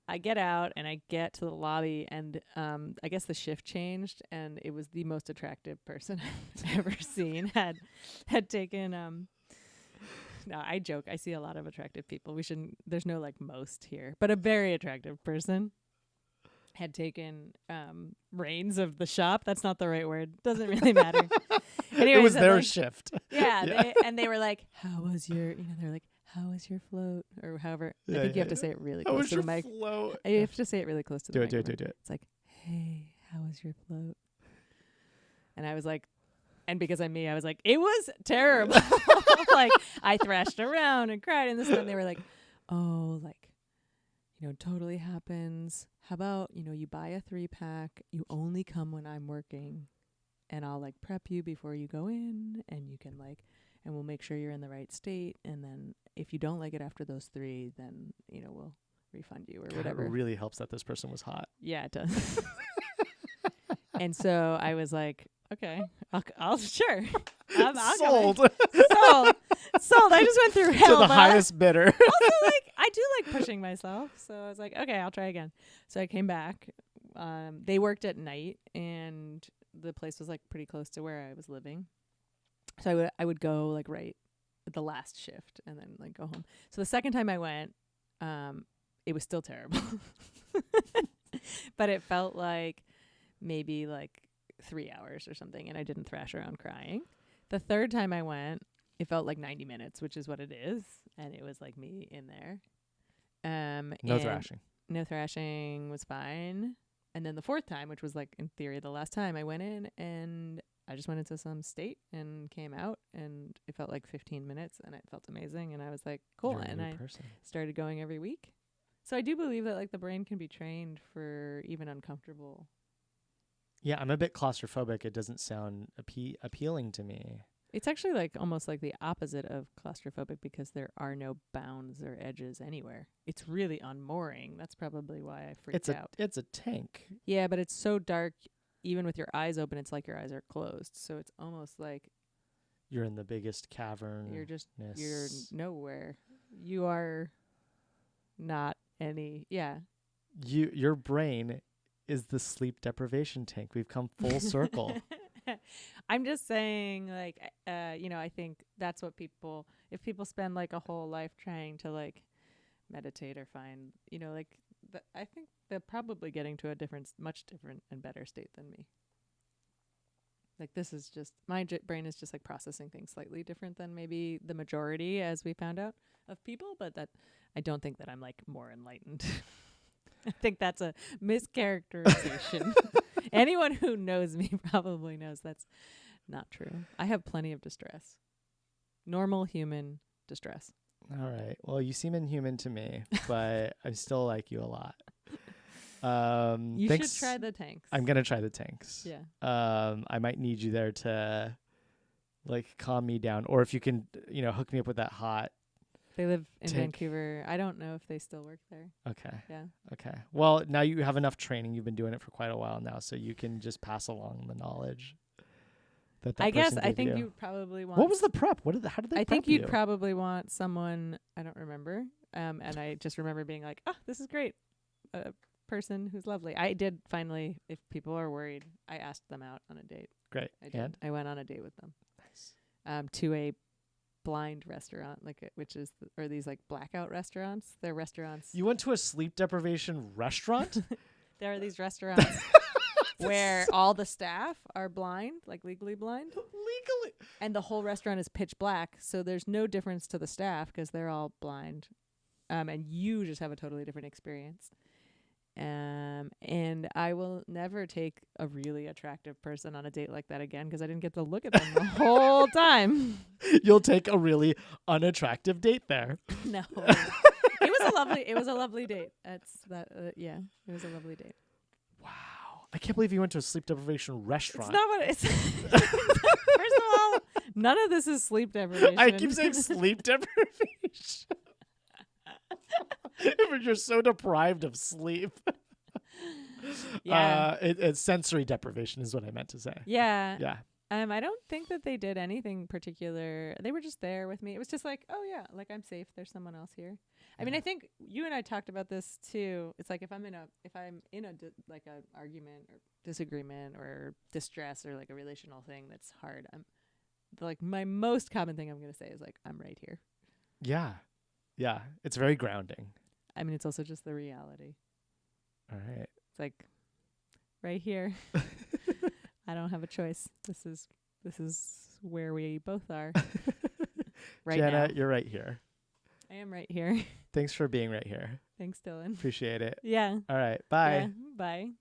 I get out and I get to the lobby and I guess the shift changed and it was the most attractive person I've ever seen had taken no, I joke. I see a lot of attractive people. There's no like most here, but a very attractive person had taken reins of the shop. That's not the right word. Doesn't really matter. Anyways, it was their shift. Yeah. They were like, how was your, they're like, how was your float? Or however, I think you have to say it really close to the mic. Float? You have to say it really close to the mic. Do it. It's like, hey, how was your float? And I was like, and because I'm me, I was like, it was terrible. Like, I thrashed around and cried and this and then they were like, oh, like, totally happens. How about, you buy a 3-pack, you only come when I'm working and I'll like prep you before you go in and you can like, and we'll make sure you're in the right state. And then if you don't like it after those 3, then, we'll refund you or whatever. It really helps that this person was hot. Yeah, it does. And so I was like, okay, I'll sure. I'll Sold. Sold. I just went through hell. To the highest bidder. Also, like, I do like pushing myself. So I was like, okay, I'll try again. So I came back. They worked at night and the place was like pretty close to where I was living. So I would go like right at the last shift and then like go home. So the second time I went, it was still terrible. But it felt like maybe like 3 hours or something and I didn't thrash around crying. The third time I went, it felt like 90 minutes, which is what it is. And it was like me in there. No thrashing. No thrashing was fine. And then the fourth time, which was like in theory the last time, I went in and I just went into some state and came out and it felt like 15 minutes and it felt amazing. And I was like, cool. And I started going every week. So I do believe that like the brain can be trained for even uncomfortable. Yeah, I'm a bit claustrophobic. It doesn't sound appealing to me. It's actually like almost like the opposite of claustrophobic because there are no bounds or edges anywhere. It's really unmooring. That's probably why I freaked out. It's a tank. Yeah, but it's so dark. Even with your eyes open, it's like your eyes are closed. So it's almost like You're in the biggest cavern. you're nowhere. You are not any. Yeah. Your brain is the sleep deprivation tank. We've come full circle. I'm just saying, like, I think that's what if people spend like a whole life trying to like meditate or find, I think they're probably getting to a much different and better state than me. Like, this is just, my brain is just like processing things slightly different than maybe the majority, as we found out, of people, but that I don't think that I'm like more enlightened. I think that's a mischaracterization. Anyone who knows me probably knows that's not true. I have plenty of distress. Normal human distress. All right. Well, you seem inhuman to me, but I still like you a lot. You should try the tanks. I'm going to try the tanks. Yeah. I might need you there to like calm me down, or if you can, hook me up with that hot. They live in tank. Vancouver. I don't know if they still work there. Okay. Yeah. Okay. Well, now you have enough training. You've been doing it for quite a while now, so you can just pass along the knowledge. I think you'd probably want. What was the prep? How did they prep I think you? you'd probably want someone, I don't remember. And I just remember being like, oh, this is great. A person who's lovely. I did finally, if people are worried, I asked them out on a date. Great. I did. And? I went on a date with them. Nice. To a blind restaurant, which is or these like blackout restaurants. They're restaurants. You went to a sleep deprivation restaurant? There are these restaurants where all the staff are blind, like legally blind. Legally. And the whole restaurant is pitch black, so there's no difference to the staff because they're all blind. And you just have a totally different experience. And I will never take a really attractive person on a date like that again because I didn't get to look at them the whole time. You'll take a really unattractive date there. No. It was a lovely date. Yeah, it was a lovely date. Wow. I can't believe you went to a sleep deprivation restaurant. It's not what it's. First of all, none of this is sleep deprivation. I keep saying sleep deprivation. You're so deprived of sleep. Yeah. It's sensory deprivation is what I meant to say. Yeah. Yeah. I don't think that they did anything particular. They were just there with me. It was just like, oh yeah, like I'm safe. There's someone else here. I mean, I think you and I talked about this too. It's like if I'm in a like a argument or disagreement or distress or like a relational thing that's hard, I'm like my most common thing I'm going to say is like, I'm right here. Yeah. Yeah. It's very grounding. I mean, it's also just the reality. All right. It's like right here. I don't have a choice. This is where we both are. Right Jana, now. you're right here. I am right here. Thanks for being right here. Thanks, Dylan. Appreciate it. Yeah. All right. Bye. Yeah, bye.